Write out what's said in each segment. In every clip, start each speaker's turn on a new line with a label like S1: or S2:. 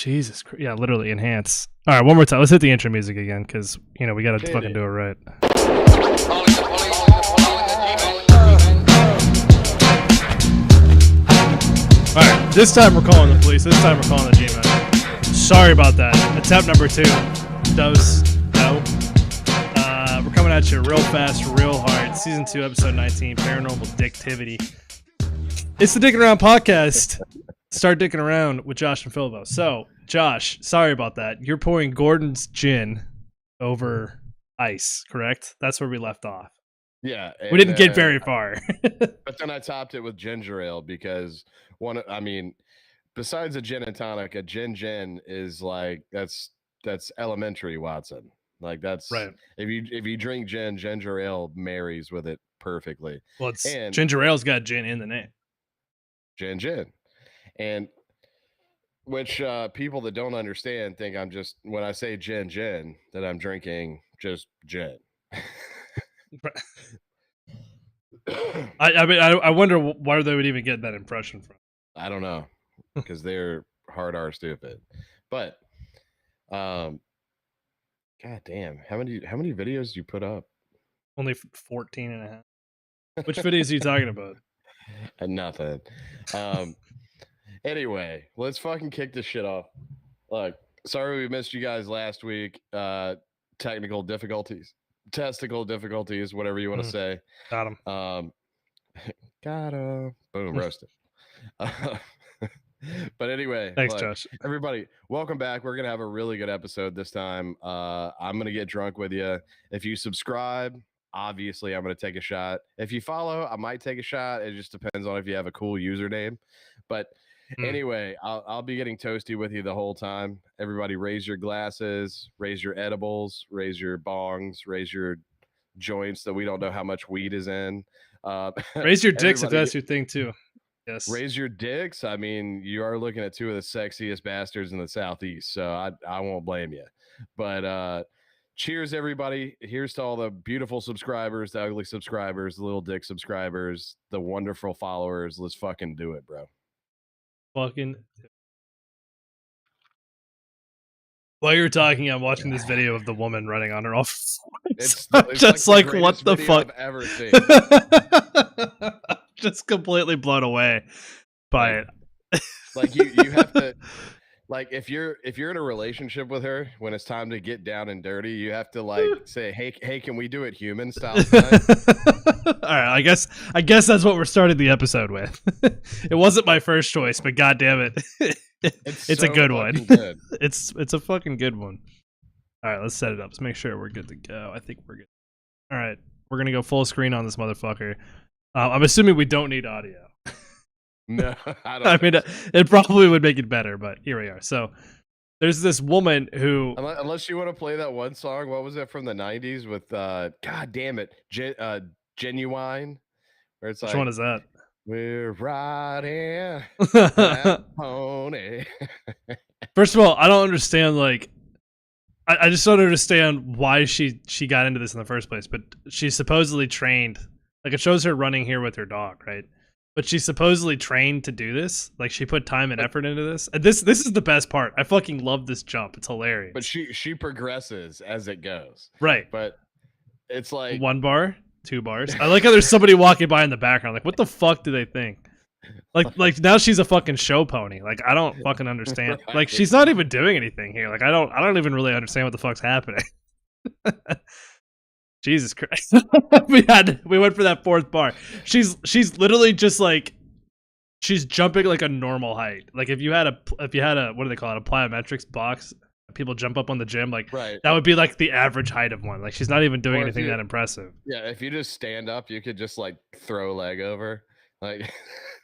S1: Jesus Christ. Yeah, literally enhance. All right, one more time. Let's hit the intro music again because, we got to fucking do it right. All right, this time we're calling the police. This time we're calling the G-Man. Sorry about that. Attempt number 2. No. We're coming at you real fast, real hard. Season 2, episode 19, Paranormal Dic'tivity. It's the Dicking Around podcast. Start dicking around with Josh and Philbo. So, Josh, sorry about that. You're pouring Gordon's gin over ice, correct? That's where we left off.
S2: Yeah.
S1: We didn't get very far.
S2: But then I topped it with ginger ale because besides a gin and tonic, a gin is like that's elementary, Watson. Like that's
S1: right.
S2: If you drink gin, ginger ale marries with it perfectly.
S1: Well, ginger ale's got gin in the name.
S2: Gin. And which people that don't understand think I'm just, when I say gin, that I'm drinking just gin.
S1: I wonder where they would even get that impression from.
S2: I don't know, because they're hard R stupid. But, god damn, how many videos do you put up?
S1: Only 14 and a half. Which videos are you talking about?
S2: Nothing. Anyway, let's fucking kick this shit off. Look, sorry we missed you guys last week. Testicle difficulties, whatever you want to say.
S1: Got him.
S2: Got him. Boom, roasted. But anyway,
S1: thanks, Josh.
S2: Everybody, welcome back. We're gonna have a really good episode this time. I'm gonna get drunk with you. If you subscribe, obviously I'm gonna take a shot. If you follow, I might take a shot. It just depends on if you have a cool username. But anyway, I'll be getting toasty with you the whole time. Everybody raise your glasses, raise your edibles, raise your bongs, raise your joints that we don't know how much weed is in.
S1: Raise your dicks if that's your thing too. Yes.
S2: Raise your dicks. I mean, you are looking at two of the sexiest bastards in the Southeast, so I won't blame you. But cheers, everybody. Here's to all the beautiful subscribers, the ugly subscribers, the little dick subscribers, the wonderful followers. Let's fucking do it, bro.
S1: Fucking. While you're talking, I'm watching this video of the woman running on her off.
S2: It's
S1: just like what the fuck
S2: I've ever seen.
S1: Just completely blown away by it.
S2: Like you have to, like if you're in a relationship with her, when it's time to get down and dirty, you have to like say, hey, can we do it human style tonight?
S1: All right, I guess that's what we're starting the episode with. It wasn't my first choice, but god damn it. It's so a good one.
S2: Good.
S1: It's a fucking good one. All right, let's set it up. Let's make sure we're good to go. I think we're good. All right, we're gonna go full screen on this motherfucker. I'm assuming we don't need audio.
S2: No,
S1: I mean, it probably would make it better, but here we are. So there's this woman who,
S2: unless you want to play that one song, what was it from the 90s with god damn it, Genuine, where it's
S1: which
S2: like,
S1: one is that?
S2: We're riding that pony.
S1: First of all, I don't understand, like, I just don't understand why she got into this in the first place, but she's supposedly trained. Like, it shows her running here with her dog, right? But she's supposedly trained to do this. Like, she put time and effort into this. And this is the best part. I fucking love this jump. It's hilarious.
S2: But she progresses as it goes.
S1: Right.
S2: But it's like
S1: 1 bar, 2 bars. I like how there's somebody walking by in the background. Like, what the fuck do they think? Like now she's a fucking show pony. Like, I don't fucking understand.
S2: Right.
S1: Like, she's not even doing anything here. Like, I don't even really understand what the fuck's happening. Jesus Christ. we went for that 4th bar. She's literally just like, she's jumping like a normal height. Like if you had a what do they call it, a plyometrics box, people jump up on the gym, like
S2: right.
S1: That would be like the average height of one. Like she's not even doing anything that impressive.
S2: Yeah, if you just stand up, you could just like throw a leg over. Like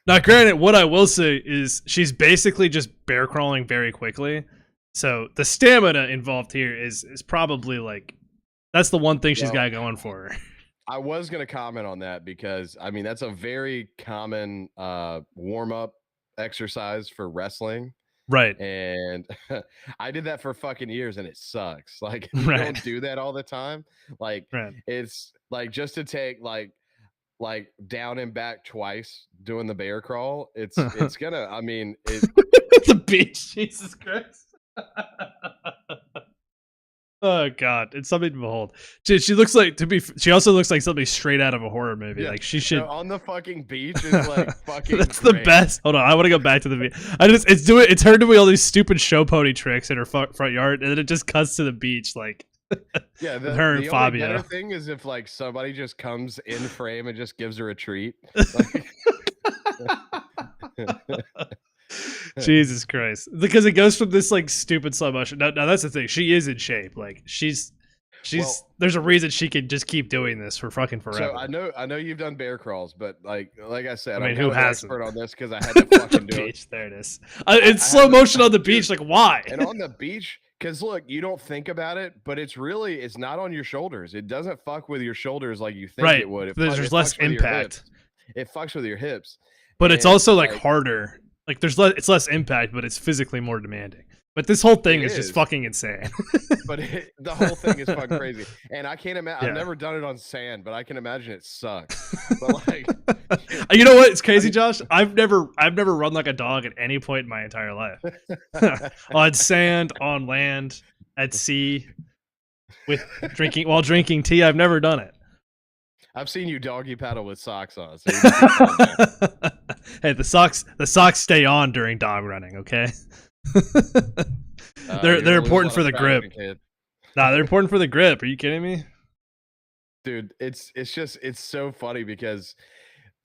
S1: now granted, what I will say is she's basically just bear crawling very quickly. So the stamina involved here is probably like, that's the one thing she's got going for her.
S2: I was going to comment on that because, I mean, that's a very common warm-up exercise for wrestling.
S1: Right.
S2: And I did that for fucking years and it sucks. Like, you don't do that all the time. Like, it's like just to take like down and back twice doing the bear crawl. It's gonna, I mean,
S1: the beach, Jesus Christ. Oh god, it's something to behold. She looks like she also looks like something straight out of a horror movie.
S2: Yeah,
S1: Like she should.
S2: no, on the fucking beach is like fucking.
S1: That's the
S2: great.
S1: best. Hold on, I want to go back to the beach. It's her doing all these stupid show pony tricks in her front yard, and then it just cuts to the beach, like
S2: Yeah,
S1: with her and
S2: the only
S1: Fabio.
S2: better thing is if like somebody just comes in frame and just gives her a treat. Like,
S1: Jesus Christ, because it goes from this like stupid slow motion. Now that's the thing. She is in shape. Like she's.
S2: Well,
S1: there's a reason she can just keep doing this for fucking forever.
S2: So I know you've done bear crawls, but like I said,
S1: I mean,
S2: I'm
S1: who
S2: kind of an
S1: hasn't?
S2: expert on this because I had to fucking do
S1: beach.
S2: it.
S1: There it is. It's slow motion on the beach. Like why?
S2: And on the beach, because look, you don't think about it, but it's not on your shoulders. It doesn't fuck with your shoulders like you think it would.
S1: There's less impact.
S2: It fucks with your hips.
S1: But it's also like harder. Like it's less impact, but it's physically more demanding. But this whole thing is just fucking insane.
S2: But the whole thing is fucking crazy. And I can't imagine. I've never done it on sand, but I can imagine it sucks. But like,
S1: you know what? It's crazy, Josh. I've never run like a dog at any point in my entire life. On sand, on land, at sea, while drinking tea. I've never done it.
S2: I've seen you doggy paddle with socks on. So
S1: hey, the socks stay on during dog running. Okay. They're important for the grip. Nah, they're important for the grip. Are you kidding me?
S2: Dude, it's so funny because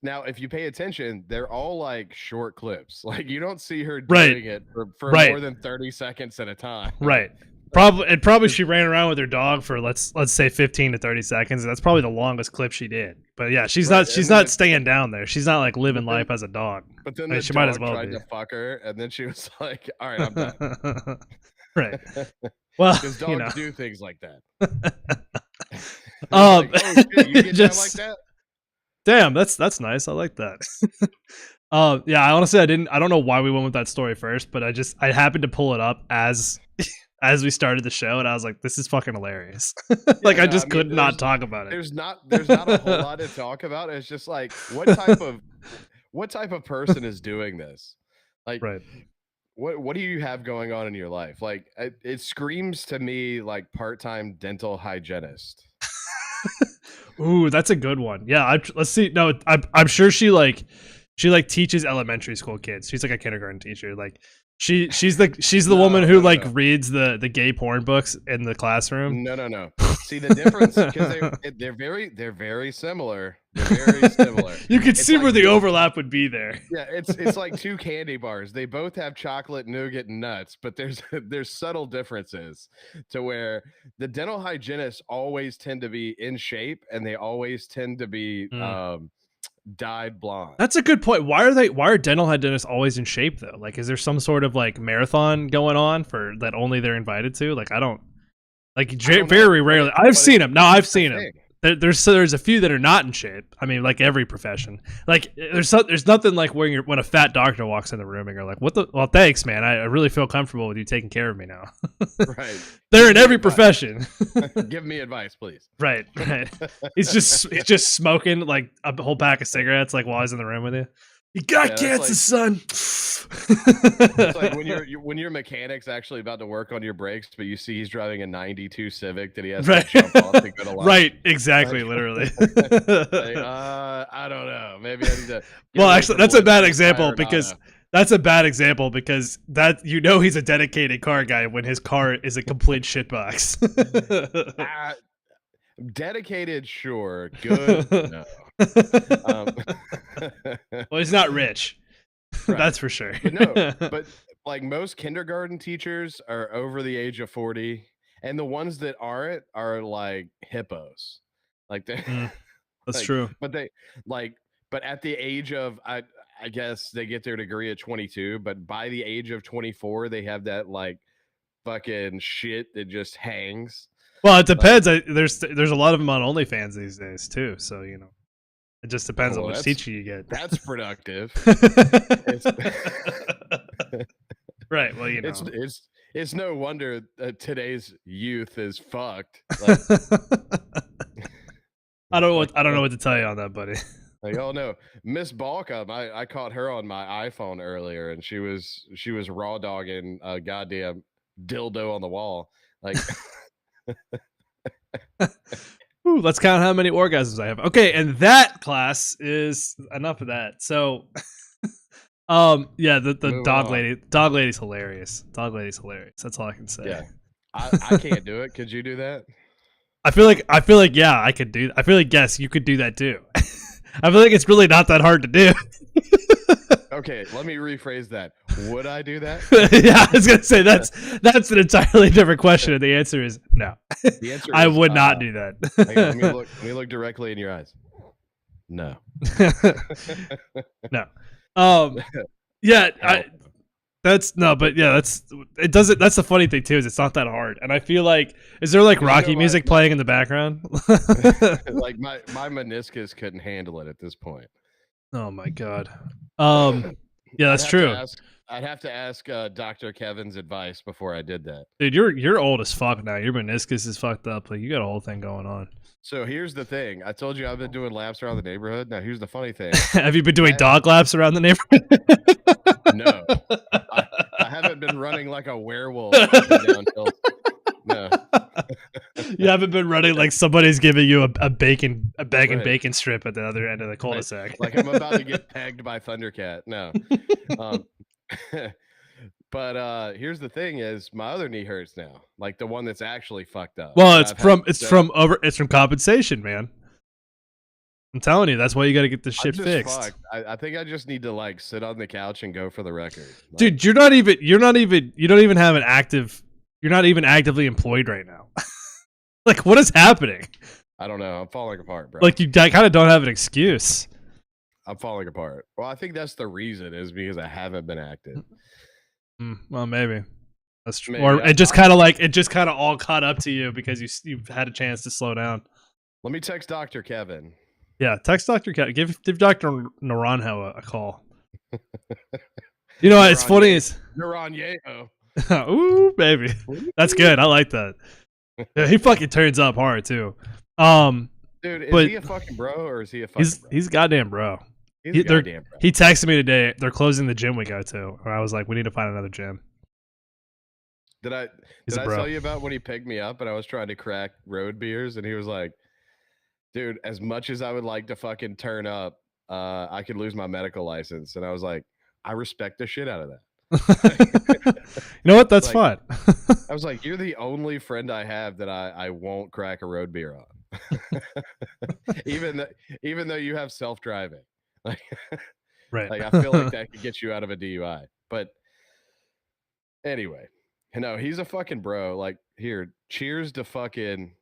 S2: now if you pay attention, they're all like short clips. Like you don't see her doing it for more than 30 seconds at a time.
S1: Right. Probably she ran around with her dog for let's say 15 to 30 seconds. That's probably the longest clip she did. But yeah, she's not staying down there. She's not like living life as a dog.
S2: But then she might as well tried to fuck her, and then she was like, "All right, I'm done."
S1: Right. Well,
S2: because dogs do things like that.
S1: Like, oh shit, you get down like that? Damn, that's nice. I like that. Yeah, I honestly I don't know why we went with that story first, but I happened to pull it up as we started the show, and I was like, this is fucking hilarious. Like I could not talk about it.
S2: There's not a whole lot to talk about. It's just like what type of person is doing this? Like what do you have going on in your life? Like it screams to me like part-time dental hygienist.
S1: Ooh, that's a good one. Yeah, let's see. No, I'm sure she teaches elementary school kids. She's like a kindergarten teacher. Like she's the woman who reads the gay porn books in the classroom.
S2: No. See the difference because they're very similar. They're very similar.
S1: You can see where the overlap would be there.
S2: Yeah, it's like two candy bars. They both have chocolate, nougat, and nuts, but there's subtle differences to where the dental hygienists always tend to be in shape and they always tend to be dyed blonde.
S1: That's a good point. Why are dental hygienists always in shape though? Like, is there some sort of like marathon going on for that only they're invited to? Like, I don't very rarely. I've seen them. No, I've seen them. There's a few that are not in shape. I mean, like every profession. Like there's nothing like when a fat doctor walks in the room and you're like, well, thanks, man. I really feel comfortable with you taking care of me now.
S2: Right.
S1: They're in every profession.
S2: Give me advice, please.
S1: Right. He's just smoking like a whole pack of cigarettes like while he's in the room with you. You got cancer, son.
S2: It's like when your mechanic's actually about to work on your brakes, but you see he's driving a '92 Civic that he has to jump off to go to lunch.
S1: Right, exactly, literally.
S2: I don't know. Maybe I need to.
S1: Well, actually, that's a bad example because he's a dedicated car guy when his car is a complete shitbox.
S2: Dedicated, sure. Good, no.
S1: Well, he's not rich. Right. That's for sure.
S2: But like most kindergarten teachers are over the age of 40, and the ones that aren't are like hippos. Like
S1: that's true.
S2: But but at the age of I guess they get their degree at 22, but by the age of 24, they have that like fucking shit that just hangs.
S1: Well, it depends. There's a lot of them on OnlyFans these days too, so you know. It just depends on which teacher you get.
S2: That's productive.
S1: Right. Well, you know,
S2: it's no wonder that today's youth is fucked. Like,
S1: I don't know what to tell you on that, buddy.
S2: Like, oh no, Miss Balcom, I caught her on my iPhone earlier, and she was raw dogging a goddamn dildo on the wall. Like,
S1: Ooh, let's count how many orgasms I have. Okay, and that class is enough of that. So, yeah, the
S2: moving on.
S1: dog lady's hilarious. Dog lady's hilarious. That's all I can say.
S2: Yeah, I can't do it. Could you do that?
S1: I feel like yeah, I could do. I feel like yes, you could do that too. I feel like it's really not that hard to do.
S2: Okay, let me rephrase that. Would I do that?
S1: Yeah, I was gonna say that's an entirely different question, and the answer is no.
S2: The answer
S1: I
S2: is,
S1: would not do that.
S2: hang on, let me look directly in your eyes. No.
S1: No. Yeah, that's no, but yeah, it doesn't. That's the funny thing too, is it's not that hard. And I feel like, is there like Rocky music playing in the background?
S2: Like my meniscus couldn't handle it at this point.
S1: Oh my god. Yeah, that's true.
S2: I'd have to ask Dr. Kevin's advice before I did that.
S1: Dude, you're old as fuck now. Your meniscus is fucked up. Like you got a whole thing going on.
S2: So here's the thing. I told you I've been doing laps around the neighborhood. Now here's the funny thing.
S1: Have you been doing dog laps around the neighborhood?
S2: No. I haven't been running like a werewolf down hills. No.
S1: You haven't been running like somebody's giving you a bacon and bacon strip at the other end of the cul-de-sac.
S2: Like I'm about to get pegged by Thundercat. No. But here's the thing: is my other knee hurts now, like the one that's actually fucked up.
S1: Well, it's from compensation, man. I'm telling you, that's why you got to get this shit fixed.
S2: I think I just need to like sit on the couch and go for the record. Like,
S1: dude, you don't even have an active. You're not even actively employed right now. Like, what is happening?
S2: I don't know. I'm falling apart, bro.
S1: Like, you kind of don't have an excuse.
S2: I'm falling apart. Well, I think that's the reason, is because I haven't been active.
S1: Well, maybe that's true. Or it just kind of all caught up to you because you've had a chance to slow down.
S2: Let me text Dr. Kevin.
S1: Yeah, text Dr. Kevin. Give Dr. Naranjo a call. You know what? It's funny. Is
S2: Naranjo.
S1: Ooh, baby, that's good. I like that. Yeah, he fucking turns up hard too.
S2: Dude, is he a fucking bro or is he a fucking bro?
S1: He's a goddamn bro.
S2: He
S1: texted me today. They're closing the gym we go to, and I was like, we need to find another gym.
S2: Did I tell you about when he picked me up and I was trying to crack road beers and he was like, dude, as much as I would like to fucking turn up, I could lose my medical license. And I was like, I respect the shit out of that.
S1: You know what? That's fine.
S2: I was like, you're the only friend I have that I won't crack a road beer on. even though you have self-driving. Like,
S1: right.
S2: Like I feel like that could get you out of a DUI. But anyway, no, he's a fucking bro. Like, here, cheers to fucking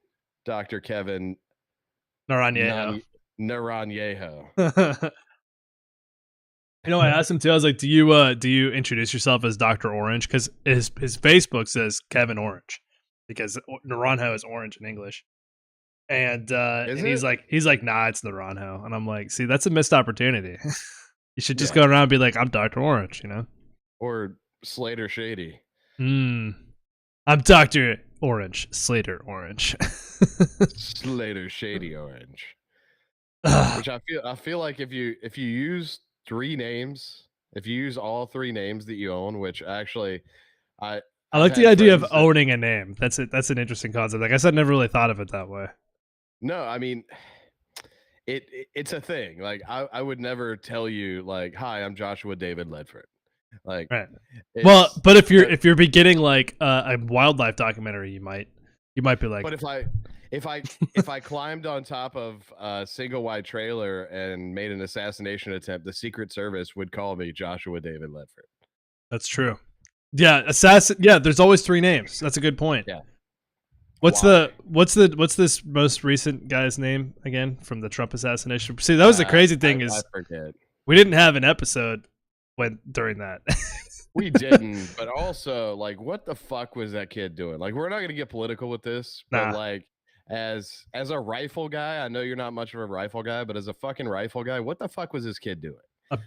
S2: Dr. Kevin
S1: Naranjo. You know, I asked him too. I was like, "Do you introduce yourself as Dr. Orange?" Because his Facebook says Kevin Orange, because Naranjo is orange in English. And he's like, nah, it's Naranjo. And I'm like, see, that's a missed opportunity. You should just go around and be like, I'm Dr. Orange, you know?
S2: Or Slater Shady.
S1: I'm Dr. Orange, Slater Orange.
S2: Slater Shady Orange. Which I feel like if you use three names, if you use all three names that you own, which actually I
S1: like the idea of owning a name. That's an interesting concept. Like I said, I never really thought of it that way.
S2: No, I mean, it's a thing. Like I would never tell you like, hi, I'm Joshua David Ledford. Like,
S1: right. Well, but if you're beginning like a wildlife documentary, you might be like.
S2: But if I climbed on top of a single wide trailer and made an assassination attempt, the Secret Service would call me Joshua David Ledford.
S1: That's true. Yeah, assassin. Yeah, there's always three names. That's a good point.
S2: Yeah.
S1: What's this most recent guy's name again from the Trump assassination? See, that was the crazy thing is
S2: I forget.
S1: We didn't have an episode during that.
S2: We didn't, but also like, what the fuck was that kid doing? Like, we're not gonna get political with this, but like, as a rifle guy, I know you're not much of a rifle guy, but as a fucking rifle guy, what the fuck was this kid doing?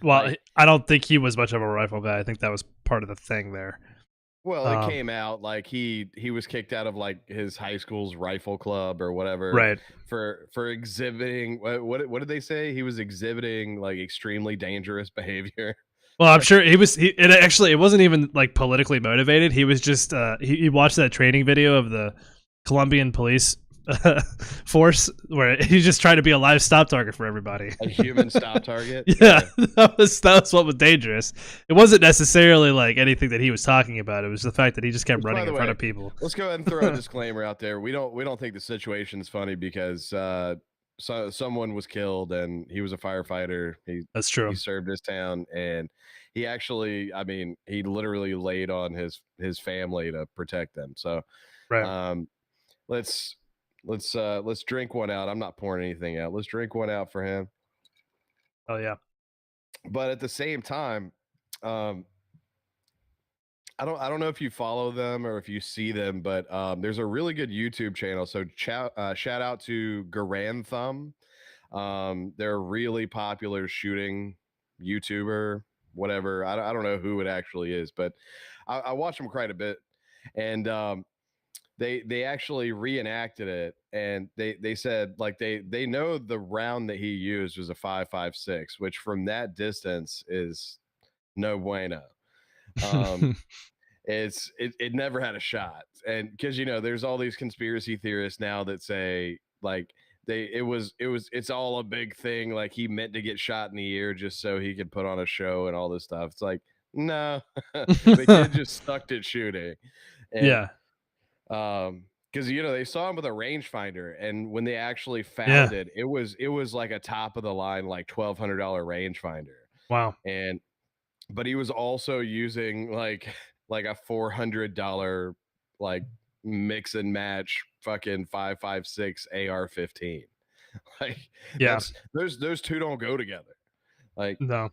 S1: Well, like, I don't think he was much of a rifle guy. I think that was part of the thing there.
S2: Well, it came out like he was kicked out of like his high school's rifle club or whatever,
S1: right?
S2: For exhibiting what did they say? He was exhibiting like extremely dangerous behavior.
S1: Well, I'm sure he was. It wasn't even like politically motivated. He was just he watched that training video of the Colombian police force where he's just trying to be a live stop target for everybody.
S2: A human stop target.
S1: Yeah, that was what was dangerous. It wasn't necessarily like anything that he was talking about. It was the fact that he just kept running in front of people.
S2: Let's go ahead and throw a disclaimer out there. We don't think the situation's funny because someone was killed and he was a firefighter.
S1: That's true.
S2: He served his town, and he actually, I mean, he literally laid on his family to protect them. So,
S1: right.
S2: Let's drink one out. I'm not pouring anything out. Let's drink one out for him.
S1: Oh yeah.
S2: But at the same time, I don't know if you follow them or if you see them, but there's a really good YouTube channel. So shout out to Garan Thumb. They're a really popular shooting YouTuber, whatever. I don't know who it actually is, but I watch them quite a bit, and they actually reenacted it, and they said like they know the round that he used was a 5.56, which from that distance is no bueno. It never had a shot, and because there's all these conspiracy theorists now that say like it's all a big thing, like he meant to get shot in the ear just so he could put on a show and all this stuff. It's like, no, the kid just sucked at shooting. And,
S1: yeah.
S2: because they saw him with a rangefinder, and when they actually found it was like a top of the line, like $1,200 rangefinder.
S1: Wow.
S2: But he was also using like a $400 like mix and match fucking 5.56 AR-15. Like,
S1: yeah,
S2: those two don't go together. Like,
S1: no.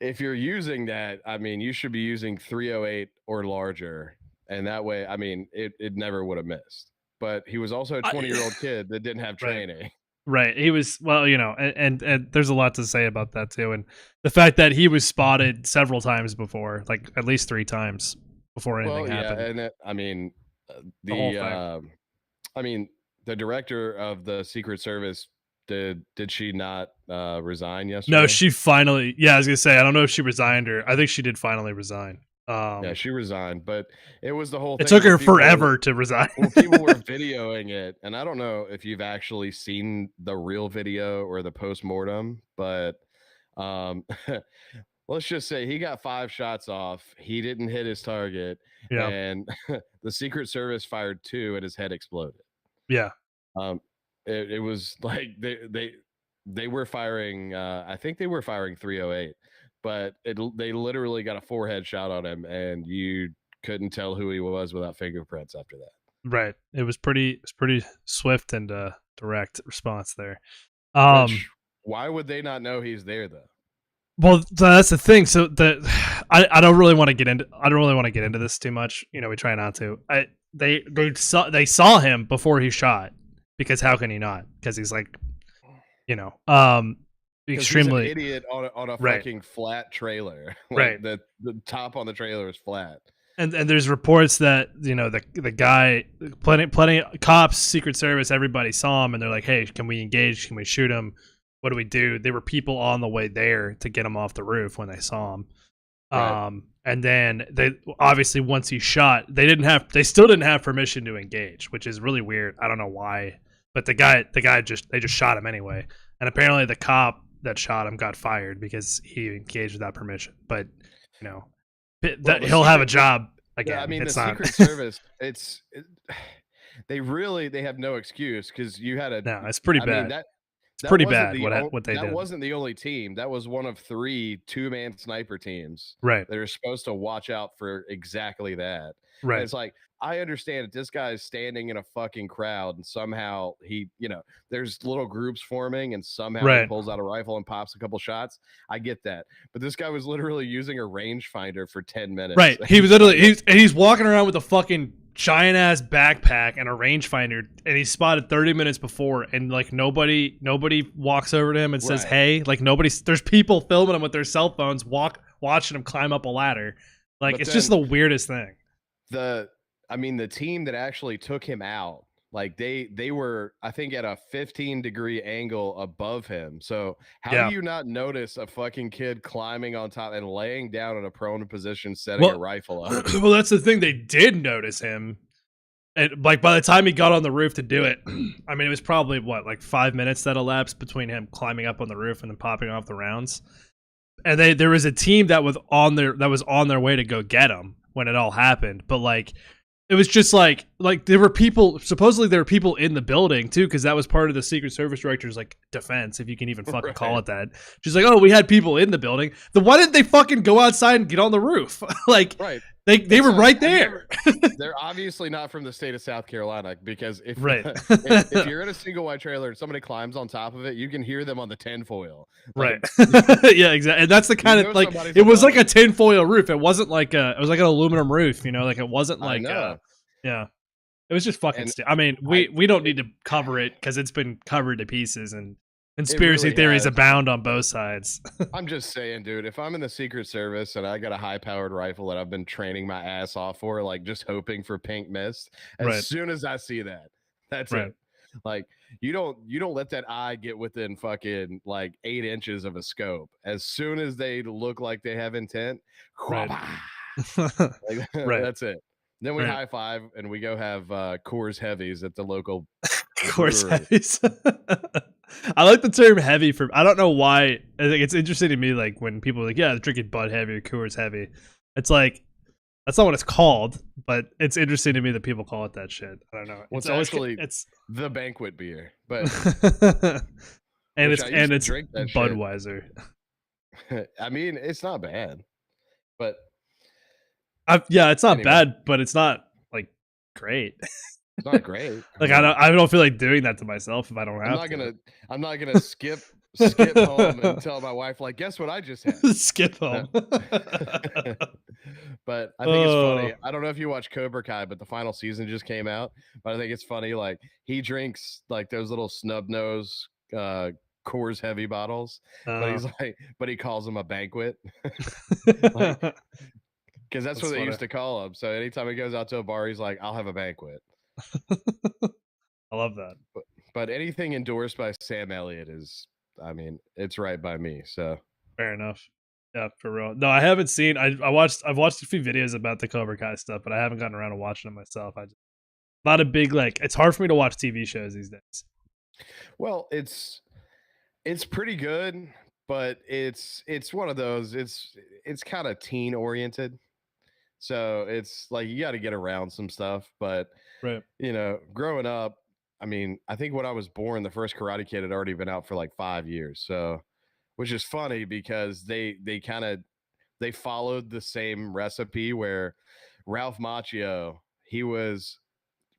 S2: If you're using that, I mean, you should be using 308 or larger, and that way, I mean, it never would have missed. But he was also a 20-year-old kid that didn't have training.
S1: Right. He was, well, and there's a lot to say about that too. And the fact that he was spotted several times before, like at least 3 times before anything happened.
S2: Yeah, and the director of the Secret Service, did she not resign yesterday?
S1: No, she finally, I was gonna say, I don't know if she resigned or I think she did finally resign.
S2: Yeah, she resigned, but it was the whole thing.
S1: It took her forever to resign.
S2: Well, people were videoing it, and I don't know if you've actually seen the real video or the post-mortem, but let's just say he got 5 shots off. He didn't hit his target, and the Secret Service fired 2 and his head exploded.
S1: Yeah.
S2: It was like they were firing, I think they were firing 308, but they literally got a forehead shot on him, and you couldn't tell who he was without fingerprints after that.
S1: Right. It was pretty swift and direct response there.
S2: Why would they not know he's there though?
S1: Well, that's the thing. So I don't really want to get into this too much. We try not to. They saw him before he shot, because how can he not? Because he's like, extremely
S2: he's an idiot on a fucking flat trailer. Like the top on the trailer is flat.
S1: And there's reports that the guy, plenty of cops, Secret Service, everybody saw him, and they're like, hey, can we engage? Can we shoot him? What do we do? There were people on the way there to get him off the roof when they saw him. Right. And then they obviously, once he shot, they still didn't have permission to engage, which is really weird. I don't know why, but they just shot him anyway. And apparently the cop that shot him got fired because he engaged without permission. But he'll have a job again.
S2: Yeah, I mean,
S1: it's
S2: the
S1: not...
S2: Secret Service, they have no excuse, because you had
S1: it's pretty bad. It's pretty bad what they did.
S2: That wasn't the only team. That was one of 3 2-man sniper teams.
S1: Right.
S2: That are supposed to watch out for exactly that.
S1: Right.
S2: And it's like, I understand that this guy's standing in a fucking crowd, and somehow there's little groups forming, and somehow he pulls out a rifle and pops a couple shots. I get that. But this guy was literally using a rangefinder for 10 minutes.
S1: Right. He was literally, he's walking around with a fucking giant ass backpack and a rangefinder, and he's spotted 30 minutes before, and like nobody walks over to him and says, hey, like there's people filming him with their cell phones, watching him climb up a ladder. Like, it's just the weirdest thing.
S2: The team that actually took him out like they were, I think, at a 15-degree angle above him. So how
S1: Yeah.
S2: do you not notice a fucking kid climbing on top and laying down in a prone position, setting
S1: Well,
S2: a rifle up?
S1: well, that's the thing. They did notice him. And like by the time he got on the roof to do it, I mean, it was probably what, like 5 minutes that elapsed between him climbing up on the roof and then popping off the rounds. And there was a team that was on their way to go get him when it all happened. But like, it was just like there were people, supposedly there were people in the building too, because that was part of the Secret Service director's like defense, if you can even fucking call it that. She's like, oh, we had people in the building. Then why didn't they fucking go outside and get on the roof? Like,
S2: right.
S1: They were right there.
S2: They're obviously not from the state of South Carolina, because if
S1: Right.
S2: if you're in a single wide trailer and somebody climbs on top of it, you can hear them on the tinfoil.
S1: Right.
S2: Like,
S1: yeah, exactly. And that's the kind of like, it was like a tinfoil roof. It wasn't like it was like an aluminum roof, you know, like it wasn't like yeah. It was just fucking I mean, we don't need to cover it because it's been covered to pieces, and conspiracy theories abound on both sides.
S2: I'm just saying, dude, if I'm in the Secret Service and I got a high-powered rifle that I've been training my ass off for, like just hoping for pink mist, as soon as I see that, that's it. Like you don't let that eye get within fucking like 8 inches of a scope. As soon as they look like they have intent, that's it. Then we high five and we go have Coors Heavies at the local
S1: Coors Heavies. I like the term heavy for, I don't know why. I think it's interesting to me, like when people are like, yeah, drinking Bud Heavy or Coors Heavy. It's like, that's not what it's called, but it's interesting to me that people call it that shit. I don't know.
S2: Well, it's actually it's the banquet beer, but
S1: and it's Budweiser.
S2: I mean, it's not bad, but
S1: yeah, it's not bad, but it's not like great.
S2: It's not great.
S1: Like I don't feel like doing that to myself if I don't have to.
S2: I'm not gonna skip home and tell my wife, like, guess what I just had.
S1: Skip home.
S2: But I think it's funny. I don't know if you watch Cobra Kai, but the final season just came out. But I think it's funny, like he drinks like those little snub nose Coors Heavy bottles, but he calls them a banquet. Because that's what they used to call him. So anytime he goes out to a bar, he's like, I'll have a banquet.
S1: I love that.
S2: But anything endorsed by Sam Elliott is, I mean, it's right by me. So
S1: fair enough. Yeah, for real. No, I haven't seen. I've watched a few videos about the Cobra Kai stuff, but I haven't gotten around to watching it myself. Not a big like. It's hard for me to watch TV shows these days.
S2: Well, it's pretty good, but it's one of those. It's kind of teen oriented. So it's like you got to get around some stuff, but you know, growing up, I mean, I think when I was born, the first Karate Kid had already been out for like 5 years. So, which is funny because they followed the same recipe where Ralph Macchio, he was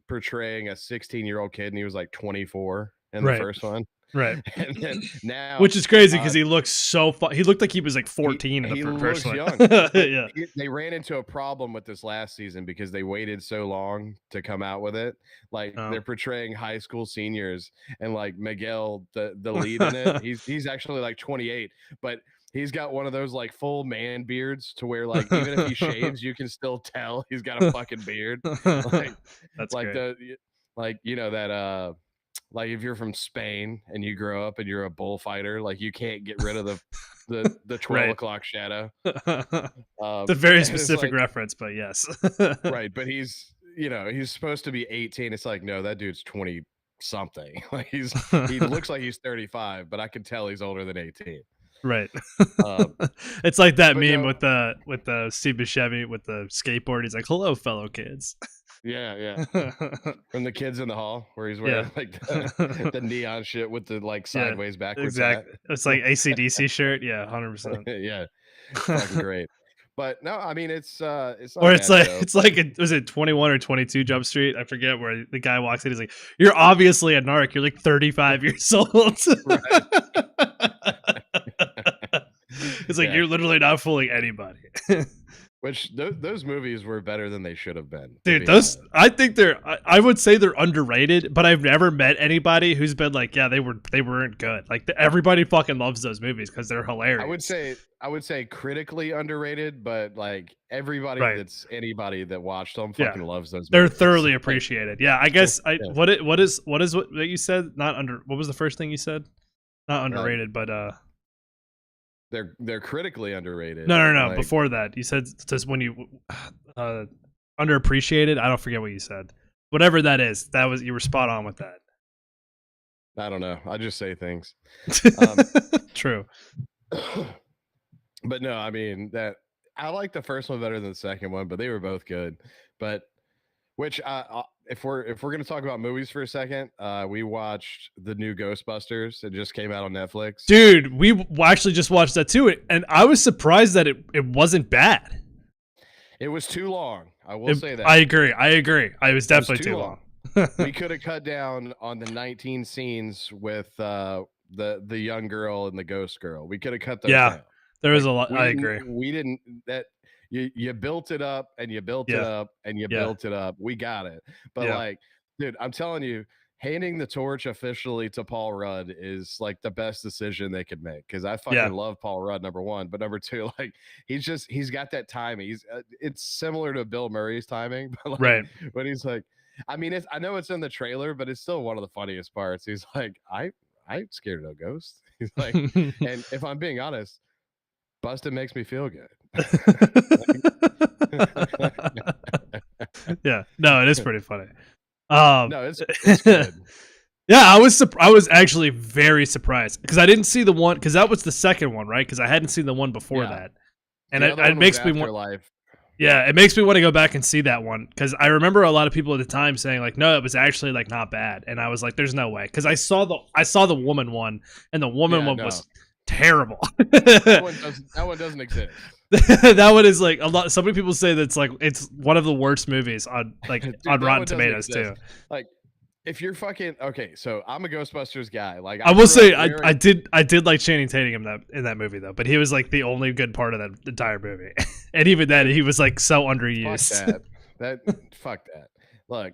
S2: portraying a 16-year-old kid and he was like 24 in the first one.
S1: Right.
S2: And then now,
S1: which is crazy because he looks so he looked like he was like 14 in the first one.
S2: Young.
S1: Yeah.
S2: They ran into a problem with this last season because they waited so long to come out with it. Like they're portraying high school seniors, and like Miguel, the lead in it, he's actually like 28, but he's got one of those like full man beards to where like even if he shaves, you can still tell he's got a fucking beard. Like
S1: that's
S2: like
S1: great.
S2: Like you know that like if you're from Spain and you grow up and you're a bullfighter, like you can't get rid of the 12 o'clock shadow.
S1: It's a very specific reference, but yes.
S2: Right, but he's supposed to be 18. It's like, no, that dude's 20 something. Like he looks like he's 35, but I can tell he's older than 18.
S1: Right. It's like that meme with the Steve Buscemi with the skateboard. He's like, "Hello, fellow kids."
S2: Yeah. From the Kids in the Hall, where he's wearing like the neon shit with the like sideways backwards.
S1: Exactly. It's like AC/DC shirt. Yeah, 100%.
S2: Yeah, fucking great. But no, I mean it's not
S1: or it's like was it 21 or 22 Jump Street? I forget, where the guy walks in. He's like, "You're obviously a narc. You're like 35 years old." It's like you're literally not fooling anybody.
S2: Which those movies were better than they should have been. To
S1: Dude,
S2: be honest.
S1: I think I would say they're underrated, but I've never met anybody who's been like, yeah, they weren't good. Like everybody fucking loves those movies because they're hilarious.
S2: I would say critically underrated, but like everybody
S1: Right.
S2: that's anybody that watched them
S1: Yeah.
S2: fucking loves those
S1: They're
S2: movies.
S1: thoroughly
S2: Like,
S1: appreciated. Yeah, I guess
S2: yeah.
S1: what is what you said? Not under. What was the first thing you said? Not underrated, but
S2: they're critically underrated.
S1: no.
S2: Like,
S1: Before that, you said just when you underappreciated. I don't forget what you said. Whatever that is, that was you were spot on with that.
S2: I don't know. I just say things.
S1: True.
S2: But no, I mean that I like the first one better than the second one, but they were both good. But which if we're gonna talk about movies for a second, we watched the new Ghostbusters. It just came out on Netflix.
S1: Dude, we actually just watched that too, and I was surprised that it wasn't bad.
S2: It was too long. I will say that.
S1: I agree. I was definitely too long.
S2: We could have cut down on the 19 scenes with the young girl and the ghost girl. We could have cut those down.
S1: There was a lot. I agree.
S2: We didn't that you built it up and you built it up and you built it up. We got it. But like, dude, I'm telling you, handing the torch officially to Paul Rudd is like the best decision they could make, because I fucking love Paul Rudd, number one, but number two, like he's got that timing. He's it's similar to Bill Murray's timing, but like,
S1: right
S2: when he's like, I mean, I know it's in the trailer, but it's still one of the funniest parts. He's like, I scared of a ghost. He's like, and if I'm being honest, busted makes me feel good.
S1: Yeah, no, it is pretty funny.
S2: No, it's good.
S1: Yeah, I was actually very surprised because I didn't see the one, because that was the second one, right? Because I hadn't seen the one before that, and it makes me want. Yeah, it makes me want to go back and see that one, because I remember a lot of people at the time saying like, no, it was actually like not bad, and I was like, there's no way, because I saw the woman one, and the woman one was terrible.
S2: That one doesn't exist.
S1: That one is like a lot. So many people say that's like it's one of the worst movies on
S2: Dude,
S1: on Rotten Tomatoes too.
S2: Like, if you're fucking okay, so I'm a Ghostbusters guy. Like,
S1: I will say, I did like Channing Tatum in that movie though, but he was like the only good part of that entire movie, and even then he was like so underused.
S2: Fuck that. Look,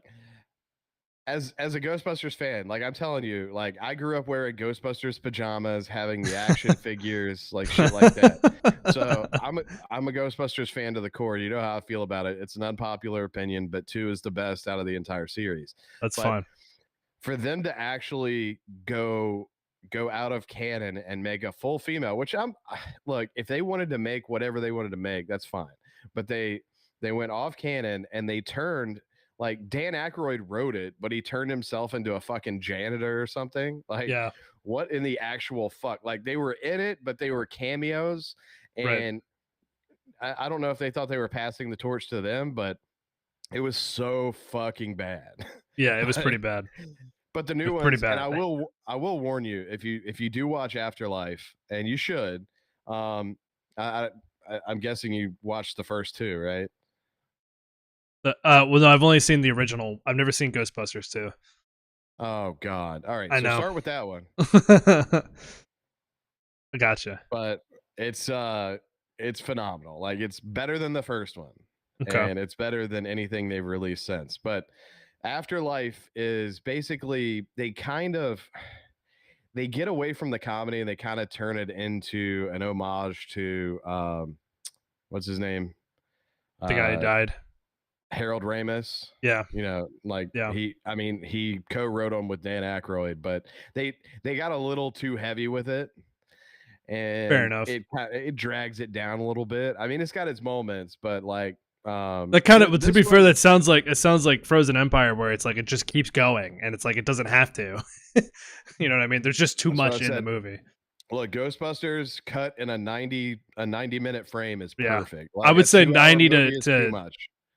S2: as a Ghostbusters fan, like I'm telling you, like I grew up wearing Ghostbusters pajamas, having the action figures, like shit like that. So I'm a Ghostbusters fan to the core. You know how I feel about it. It's an unpopular opinion, but 2 is the best out of the entire series.
S1: That's fine.
S2: For them to actually go out of canon and make a full female, which look, if they wanted to make whatever they wanted to make, that's fine. But they went off canon and they turned, like, Dan Aykroyd wrote it, but he turned himself into a fucking janitor or something. Like, what in the actual fuck? Like, they were in it, but they were cameos. And I don't know if they thought they were passing the torch to them, but it was so fucking bad.
S1: Yeah, it was pretty bad.
S2: But the new ones, pretty bad. And I will warn you, if you do watch Afterlife, and you should, I'm guessing you watched the first 2, right?
S1: Well, no, I've only seen the original. I've never seen Ghostbusters 2.
S2: Oh God! All right,
S1: I
S2: so
S1: know.
S2: start with that one.
S1: I gotcha.
S2: But it's phenomenal. Like, it's better than the first one, and it's better than anything they've released since. But Afterlife is basically they get away from the comedy and they kind of turn it into an homage to what's his name?
S1: The guy who died.
S2: Harold Ramis.
S1: Yeah.
S2: You know, like he co-wrote them with Dan Aykroyd, but they got a little too heavy with it. And
S1: fair enough.
S2: It drags it down a little bit. I mean, it's got its moments, but like
S1: that kind of, to be fair, it sounds like Frozen Empire, where it's like it just keeps going and it's like it doesn't have to. You know what I mean? There's just too much in the movie.
S2: Look, Ghostbusters cut in a 90-minute frame is perfect.
S1: Like, I would say 90 to
S2: too much.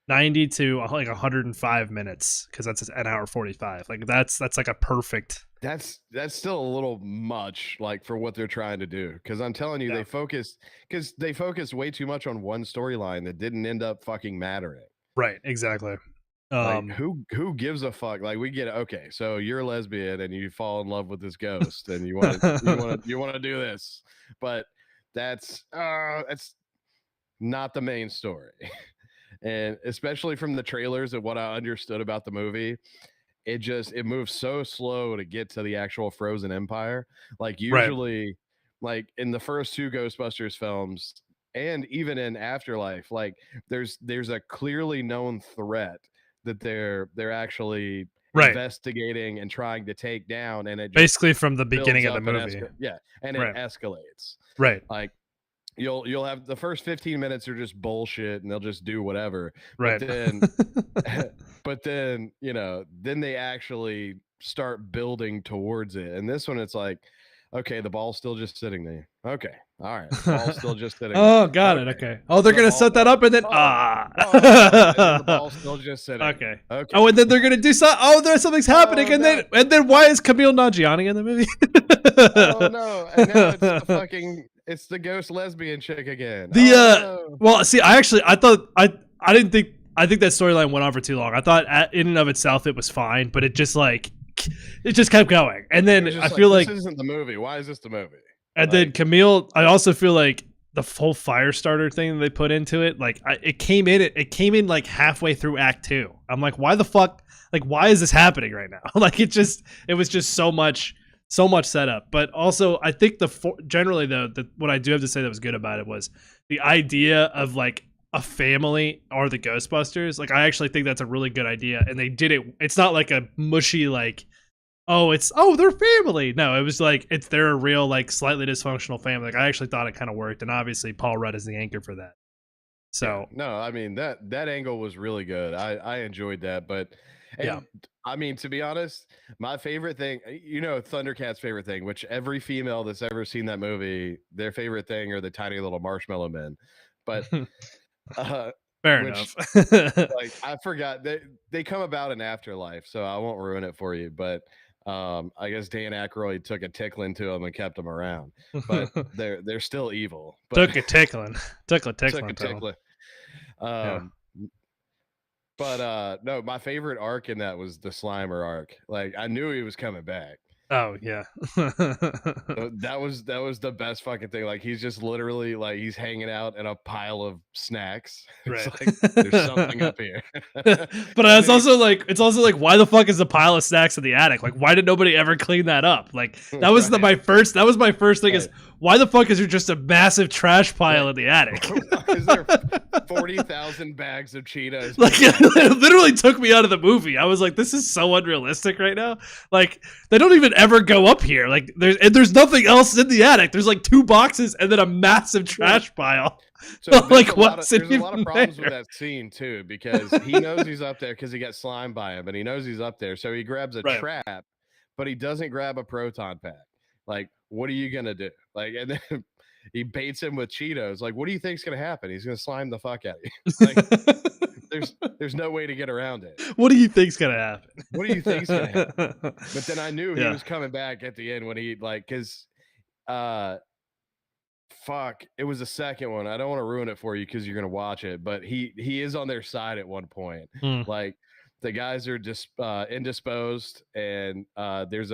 S1: 90 to like 105 minutes, because that's an hour 45. Like that's like a perfect.
S2: That's still a little much, like, for what they're trying to do. Because I'm telling you, they focused way too much on one storyline that didn't end up fucking mattering.
S1: Right, exactly.
S2: Like, who gives a fuck? Like, we get it. Okay, so you're a lesbian and you fall in love with this ghost and you want to do this, but that's not the main story. And especially from the trailers and what I understood about the movie, it moves so slow to get to the actual Frozen Empire. Like
S1: Right.
S2: usually, like in the first two Ghostbusters films, and even in Afterlife, like there's a clearly known threat that they're actually
S1: Right.
S2: investigating and trying to take down, and it just
S1: Basically from the
S2: builds
S1: beginning of the
S2: up and
S1: movie.
S2: and it
S1: Right.
S2: escalates.
S1: Right.
S2: Like you'll have the first 15 minutes are just bullshit and they'll just do whatever. But
S1: Right.
S2: then but then, then they actually start building towards it. And this one it's like, okay, the ball's still just sitting there. Okay. All right. The ball's still just sitting there.
S1: Oh, got it. Okay. Oh, they're
S2: The
S1: gonna
S2: ball-
S1: set that up and then
S2: and then the ball's still just sitting.
S1: Okay.
S2: Okay.
S1: Oh, and then they're gonna do something. Oh, there's something's happening, and then why is Camille Nanjiani in the movie?
S2: Oh no! And now it's the ghost lesbian chick again.
S1: Well, see, I didn't think I think that storyline went on for too long. I thought in and of itself it was fine, but it just kept going, and then I feel like
S2: this isn't the movie. Why is this the movie?
S1: And then Camille, I also feel like the whole fire starter thing that they put into it, like it came in like halfway through Act 2. I'm like, why the fuck? Like, why is this happening right now? Like, it was just so much setup. But also, I think generally though, what I do have to say that was good about it was the idea of like a family or the Ghostbusters. Like, I actually think that's a really good idea, and they did it. It's not like a mushy like, they're family. No, it was like they're a real like slightly dysfunctional family. Like, I actually thought it kind of worked, and obviously Paul Rudd is the anchor for that. So
S2: no, I mean that angle was really good. I enjoyed that, but I mean, to be honest, my favorite thing, Thundercat's favorite thing, which every female that's ever seen that movie, their favorite thing are the tiny little marshmallow men. But
S1: fair enough.
S2: Like, I forgot they come about in Afterlife, so I won't ruin it for you. But I guess Dan Aykroyd took a tickling to them and kept them around, but they're still evil. But,
S1: took a tickling.
S2: But no, my favorite arc in that was the Slimer arc. Like, I knew he was coming back.
S1: Oh yeah.
S2: that was the best fucking thing. Like, he's just literally like he's hanging out in a pile of snacks.
S1: Right.
S2: It's like, there's something up here.
S1: But it's also like why the fuck is a pile of snacks in the attic? Like, why did nobody ever clean that up? Like, that was my first thing is, why the fuck is there just a massive trash pile in the attic?
S2: Is there 40,000 bags of Cheetos?
S1: Like, it literally took me out of the movie. I was like, this is so unrealistic right now. Like, they don't even ever go up here. Like, there's nothing else in the attic. There's like 2 boxes and then a massive trash pile.
S2: So
S1: like,
S2: there's a lot of problems with that scene too, because he knows he's up there because he got slimed by him, and he knows he's up there, so he grabs a trap, but he doesn't grab a proton pack. Like, what are you gonna do? Like, and then he baits him with Cheetos. Like, what do you think's gonna happen? He's gonna slime the fuck out of you. Like, there's no way to get around it.
S1: What do you think's gonna happen?
S2: What do you think's gonna happen? But then I knew he was coming back at the end when he because fuck, it was the second one. I don't want to ruin it for you because you're gonna watch it, but he is on their side at one point. Like, the guys are just indisposed, and there's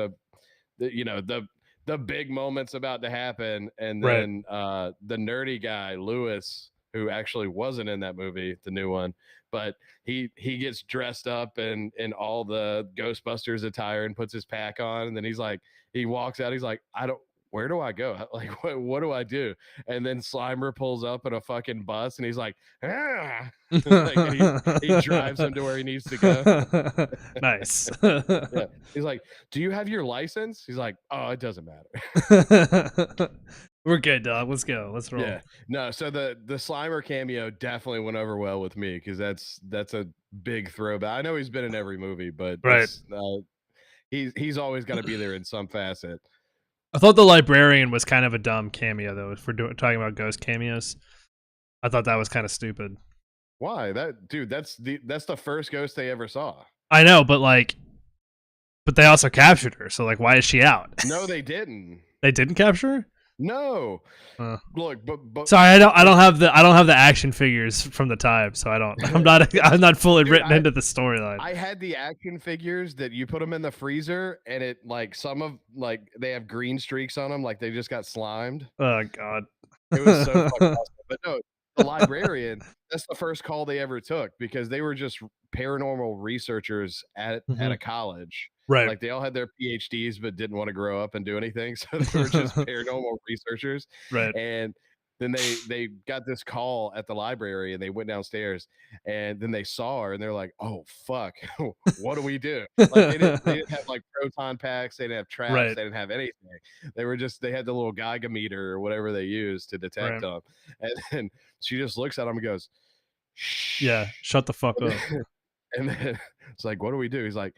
S2: the big moment's about to happen, and then the nerdy guy Lewis, who actually wasn't in that movie, the new one, but he gets dressed up in all the Ghostbusters attire and puts his pack on, and then he walks out, he's like, where do I go? Like, what do I do? And then Slimer pulls up in a fucking bus, and he's like, ah! Like, he drives him to where he needs to go.
S1: Nice.
S2: Yeah. He's like, do you have your license? He's like, oh, it doesn't matter.
S1: We're good, dog. Let's go. Let's roll.
S2: Yeah. No, so the Slimer cameo definitely went over well with me, because that's a big throwback. I know he's been in every movie, but he's always got to be there in some facet.
S1: I thought the librarian was kind of a dumb cameo, though. If we're talking about ghost cameos, I thought that was kind of stupid.
S2: Why? That's the first ghost they ever saw.
S1: I know, but they also captured her. So, like, why is she out?
S2: No, they didn't.
S1: They didn't capture her?
S2: No. Look, but
S1: sorry, I don't have the action figures from the time, so I'm not fully written into the storyline.
S2: I had the action figures that you put them in the freezer, and it they have green streaks on them, like they just got slimed.
S1: Oh god.
S2: It was so fucking awesome. But no, the librarian, that's the first call they ever took because they were just paranormal researchers at a college.
S1: Right.
S2: Like they all had their PhDs but didn't want to grow up and do anything, so they were just paranormal researchers.
S1: Right.
S2: And then they got this call at the library and they went downstairs and then they saw her and they're like, oh fuck, what do we do? Like they didn't have like proton packs, they didn't have traps,
S1: Right.
S2: they didn't have anything. They had the little Geiger meter or whatever they used to detect them. And then she just looks at him and goes, shh.
S1: Yeah, shut the fuck up.
S2: And then it's like, what do we do? He's like,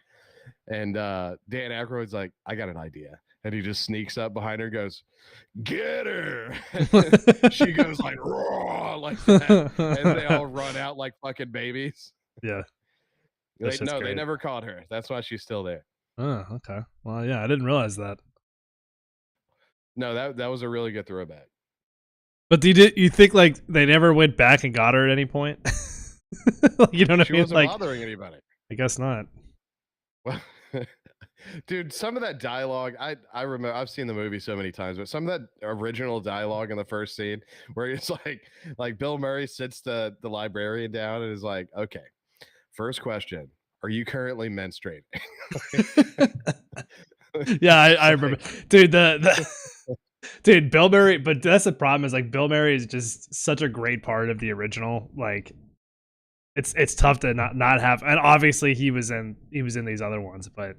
S2: and Dan Aykroyd's like, I got an idea. And he just sneaks up behind her and goes, get her. She goes like, raw, like that. And they all run out like fucking babies.
S1: Yeah.
S2: They never caught her. That's why she's still there.
S1: Oh, okay. Well, yeah, I didn't realize that.
S2: No, that was a really good throwback.
S1: But you think like they never went back and got her at any point? You know what I mean?
S2: She wasn't
S1: like,
S2: bothering anybody.
S1: I guess not.
S2: Well, dude, some of that dialogue, I remember, I've seen the movie so many times, but some of that original dialogue in the first scene where it's like Bill Murray sits the librarian down and is like, okay, first question, are you currently menstruating?
S1: Yeah, I remember. Dude, dude, Bill Murray, but that's the problem is like Bill Murray is just such a great part of the original. Like it's tough to not have, and obviously he was in these other ones, but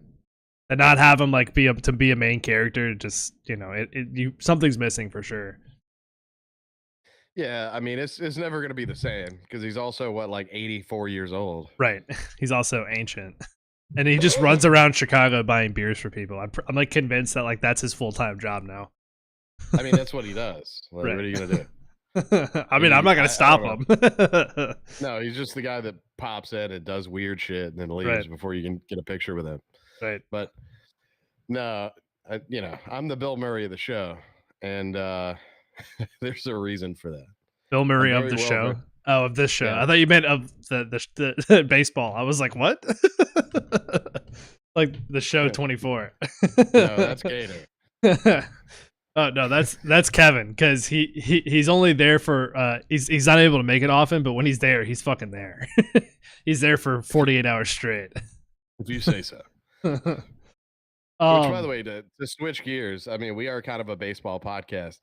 S1: to not have him like be a main character, just something's missing for sure.
S2: Yeah, I mean it's never going to be the same because he's also like 84 years old.
S1: Right. He's also ancient. And he just runs around Chicago buying beers for people. I'm like convinced that like that's his full-time job now.
S2: I mean, that's what he does. Like,
S1: right.
S2: What are you going to do?
S1: I mean, I'm not going to stop him.
S2: No, he's just the guy that pops in and does weird shit and then leaves before you can get a picture with him.
S1: Right.
S2: But no, I'm the Bill Murray of the show. And there's a reason for that.
S1: Bill Murray of the show? Oh, of this show. Yeah. I thought you meant of the baseball. I was like, what? Like the show 24.
S2: No, that's Gator.
S1: Oh no, that's Kevin because he's only there for he's not able to make it often, but when he's there, he's fucking there. He's there for 48 hours straight.
S2: If you say so. Which, by the way, to switch gears, I mean, we are kind of a baseball podcast.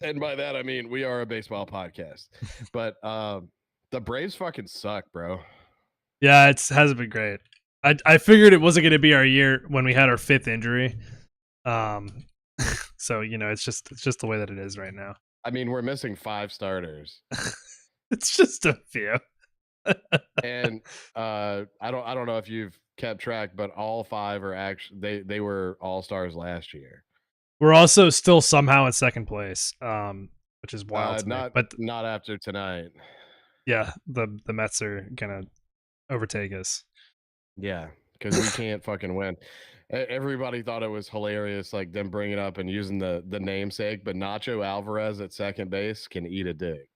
S2: And by that, I mean, we are a baseball podcast. But the Braves fucking suck, bro.
S1: Yeah, it hasn't been great. I figured it wasn't going to be our year when we had our 5th injury. So, it's just the way that it is right now.
S2: I mean, we're missing 5 starters.
S1: It's just a few.
S2: And I don't know if you've kept track, but all 5 are actually they were all-stars last year.
S1: We're also still somehow in second place, which is wild to me. But
S2: not after tonight.
S1: Yeah, the Mets are gonna overtake us.
S2: Yeah, because we can't fucking win. Everybody thought it was hilarious, like them bringing up and using the namesake, but Nacho Alvarez at second base can eat a dick.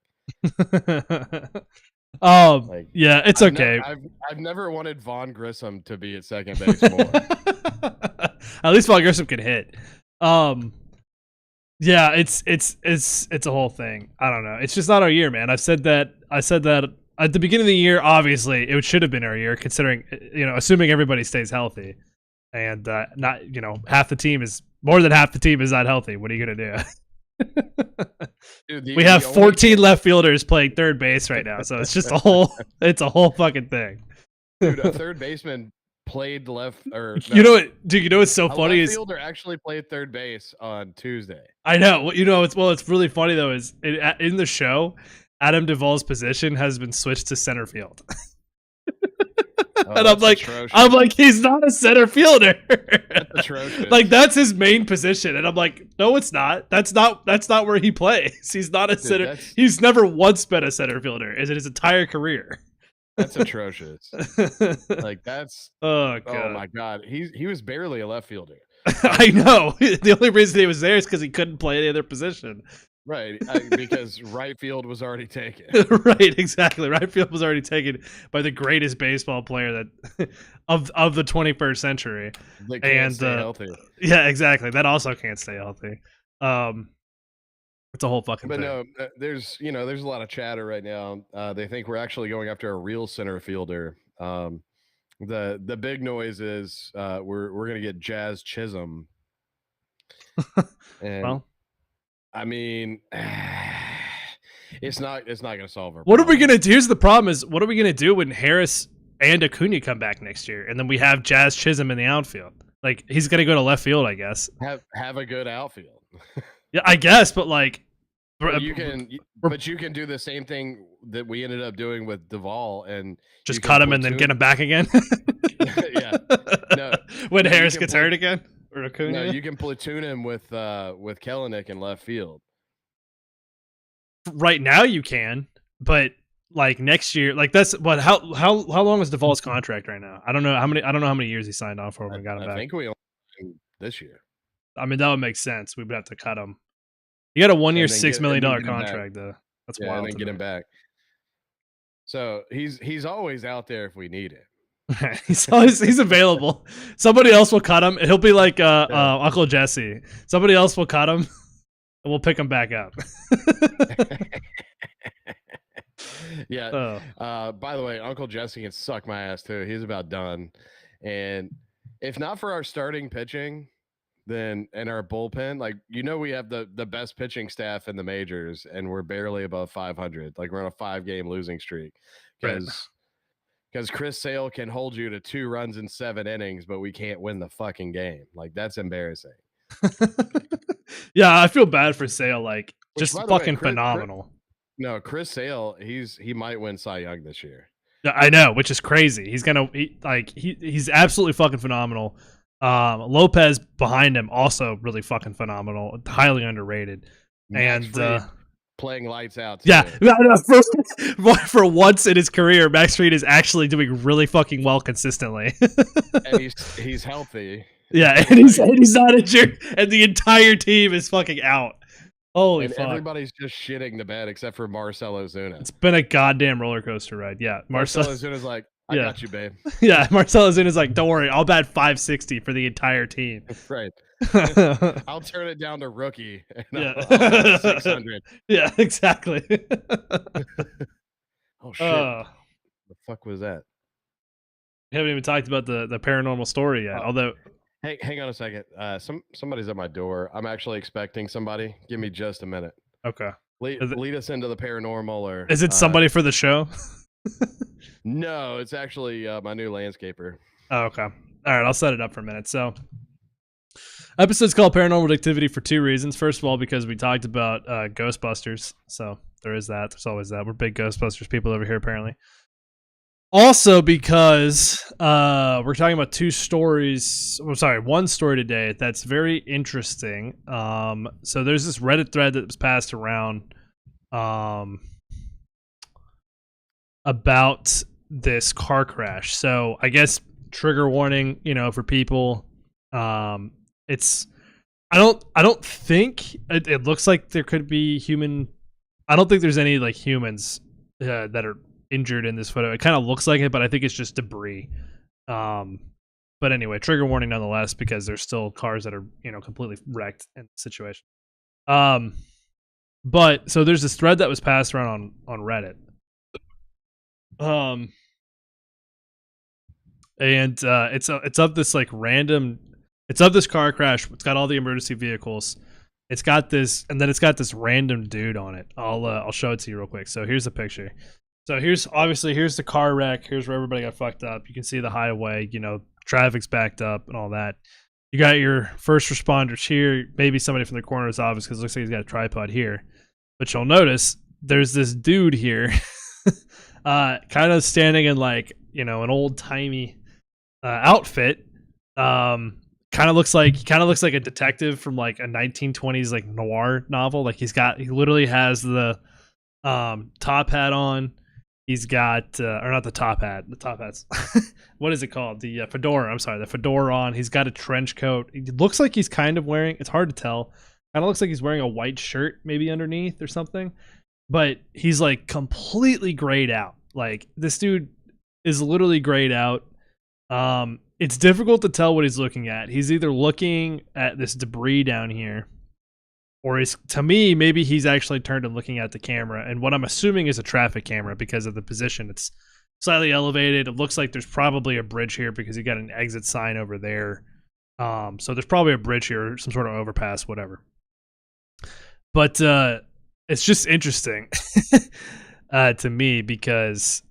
S1: Yeah, it's okay.
S2: I've never wanted Vaughn Grissom to be at second base more.
S1: At least Vaughn Grissom can hit. Yeah, it's a whole thing. I don't know. It's just not our year, man. I said that at the beginning of the year. Obviously, it should have been our year, considering assuming everybody stays healthy, and not half the team is more than half the team is not healthy. What are you gonna do? Dude, we have 14 left fielders playing third base right now, so it's just it's a whole fucking thing.
S2: Dude, a third baseman played left, or no,
S1: you know what? Dude, what's so funny is
S2: fielder actually played third base on Tuesday.
S1: I know. It's really funny though is in the show, Adam Duvall's position has been switched to center field. And I'm like, he's not a center fielder.
S2: That's atrocious.
S1: Like that's his main position, and I'm like, no, it's not. That's not where he plays. He's not a center. He's never once been a center fielder in his entire career.
S2: That's atrocious. Like that's
S1: oh
S2: my god. He was barely a left fielder.
S1: I know. The only reason he was there is because he couldn't play any other position.
S2: Right, because right field was already taken.
S1: Right, exactly. Right field was already taken by the greatest baseball player that of the 21st century.
S2: That can't stay healthy.
S1: Yeah, exactly. That also can't stay healthy. It's a whole fucking
S2: But
S1: thing.
S2: no, there's a lot of chatter right now. They think we're actually going after a real center fielder. The big noise is we're gonna get Jazz Chisholm, and
S1: Well,
S2: I mean, it's not gonna solve our
S1: what are we
S2: problem.
S1: gonna do? Here's the problem: is what are we gonna do when Harris and Acuna come back next year, and then we have Jazz Chisholm in the outfield? Like he's gonna go to left field, I guess.
S2: Have a good outfield.
S1: Yeah, I guess, but like,
S2: But you can do the same thing that we ended up doing with Duvall, and
S1: just cut him and then get him back again.
S2: Yeah, no,
S1: when Harris gets hurt again, or Acuna.
S2: No, you can platoon him with Kelenic in left field.
S1: Right now, you can, but like next year, like that's what. How long is Duvall's contract right now? I don't know how many. I don't know how many years he signed on for when we got him back.
S2: I think we only this year.
S1: I mean, that would make sense. We would have to cut him. You got a 1 year, $6 million contract, though. That's wild.
S2: And then get him back. So he's always out there if we need it.
S1: he's available. Somebody else will cut him, and he'll be like Uncle Jesse. Somebody else will cut him, and we'll pick him back up.
S2: Yeah. By the way, Uncle Jesse can suck my ass too. He's about done. And if not for our starting pitching, then in our bullpen, like we have the best pitching staff in the majors, and we're barely above 500. Like we're on a 5-game losing streak because Chris Sale can hold you to 2 runs in 7 innings, but we can't win the fucking game. Like that's embarrassing.
S1: Yeah, I feel bad for Sale. Like just fucking phenomenal.
S2: Chris Sale, he might win Cy Young this year.
S1: Yeah, I know, which is crazy. He's he's absolutely fucking phenomenal. Lopez behind him also really fucking phenomenal, highly underrated.
S2: Max Fried playing lights out too.
S1: Yeah, for once in his career, Max Fried is actually doing really fucking well consistently.
S2: And he's healthy.
S1: Yeah, and he's not injured, and the entire team is fucking out. Holy fuck.
S2: Everybody's just shitting the bed except for Marcell Ozuna.
S1: It's been a goddamn roller coaster ride. Yeah,
S2: Marcell Ozuna's like, I got you, babe.
S1: Yeah, Marcell Ozuna's like, don't worry, I'll bat 560 for the entire team.
S2: Right. I'll turn it down to rookie.
S1: Yeah.
S2: I'll 600.
S1: Yeah, exactly.
S2: Oh shit! The fuck was that?
S1: We haven't even talked about the paranormal story yet. Although,
S2: hey, hang on a second. Somebody's at my door. I'm actually expecting somebody. Give me just a minute.
S1: Okay.
S2: Lead us into the paranormal, or
S1: is it somebody for the show?
S2: No, it's actually my new landscaper.
S1: Oh, okay. All right, I'll set it up for a minute. So, episode's called Paranormal Dic'tivity for 2 reasons. First of all, because we talked about Ghostbusters, so there is that. There's always that. We're big Ghostbusters people over here, apparently. Also, because we're talking about 2 stories. I'm sorry, 1 story today that's very interesting. So there's this Reddit thread that was passed around about this car crash. So I guess trigger warning, for people. It's I don't think it looks like there could be human. I don't think there's any like humans that are injured in this photo. It kind of looks like it, but I think it's just debris. But anyway, trigger warning nonetheless, because there's still cars that are completely wrecked in the situation. But so there's this thread that was passed around on Reddit. And it's of this like random. It's of this car crash. It's got all the emergency vehicles. It's got this, and then it's got this random dude on it. I'll show it to you real quick. So here's the picture. So here's the car wreck. Here's where everybody got fucked up. You can see the highway. Traffic's backed up and all that. You got your first responders here. Maybe somebody from the coroner's office, because it looks like he's got a tripod here. But you'll notice there's this dude here, kind of standing in like an old timey outfit. Kind of looks like a detective from like a 1920s like noir novel. Like he literally has the top hat on. He's got or not the top hat. The top hat's what is it called? The fedora. I'm sorry, the fedora on. He's got a trench coat. It looks like he's kind of wearing. It's hard to tell. Kind of looks like he's wearing a white shirt maybe underneath or something. But he's like completely grayed out. Like this dude is literally grayed out. It's difficult to tell what he's looking at. He's either looking at this debris down here, or he's, to me, maybe he's actually turned and looking at the camera, and what I'm assuming is a traffic camera because of the position. It's slightly elevated. It looks like there's probably a bridge here because you got an exit sign over there. So there's probably a bridge here, some sort of overpass, whatever. But it's just interesting to me because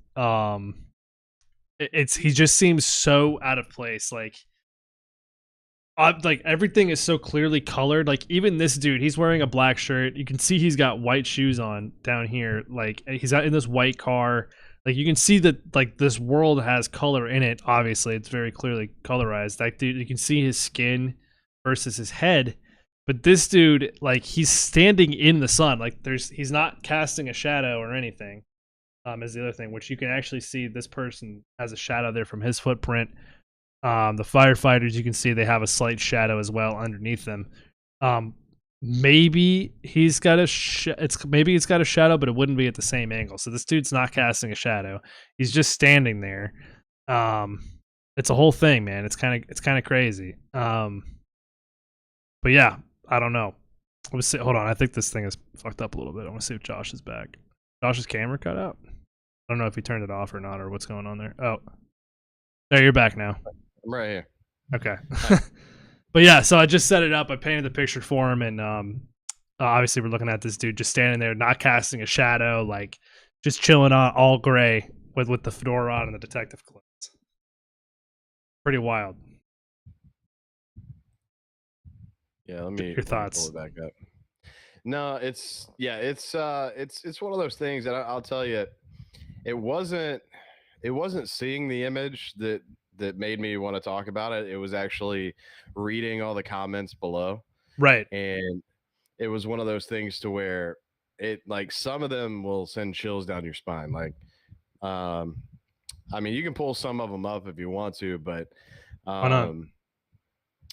S1: it's he just seems so out of place. Like everything is so clearly colored. Like even this dude, he's wearing a black shirt. You can see he's got white shoes on down here. Like he's out in this white car. Like you can see that like this world has color in it. Obviously, it's very clearly colorized. Like dude, you can see his skin versus his head. But this dude, like he's standing in the sun. Like he's not casting a shadow or anything. Is the other thing, which you can actually see this person has a shadow there from his footprint. The firefighters, you can see they have a slight shadow as well underneath them. Maybe he's got maybe it's got a shadow, but it wouldn't be at the same angle. So this dude's not casting a shadow; he's just standing there. It's a whole thing, man. It's kind of crazy. But yeah, I don't know. Let's see. Hold on, I think this thing is fucked up a little bit. I want to see if Josh is back. Josh's camera cut out. I don't know if he turned it off or not, or what's going on there. Oh, there, you're back now.
S2: I'm right here.
S1: Okay. But yeah, so I just set it up. I painted the picture for him, and obviously we're looking at this dude just standing there, not casting a shadow, like just chilling on all gray with the fedora on and the detective clothes. Pretty wild.
S2: Yeah, let me
S1: Your thoughts?
S2: pull it back up. No, it's one of those things that I'll tell you, it wasn't seeing the image that made me want to talk about it. It was actually reading all the comments below.
S1: Right.
S2: And it was one of those things to where it, like, some of them will send chills down your spine. Like, I mean, you can pull some of them up if you want to, but
S1: Why not?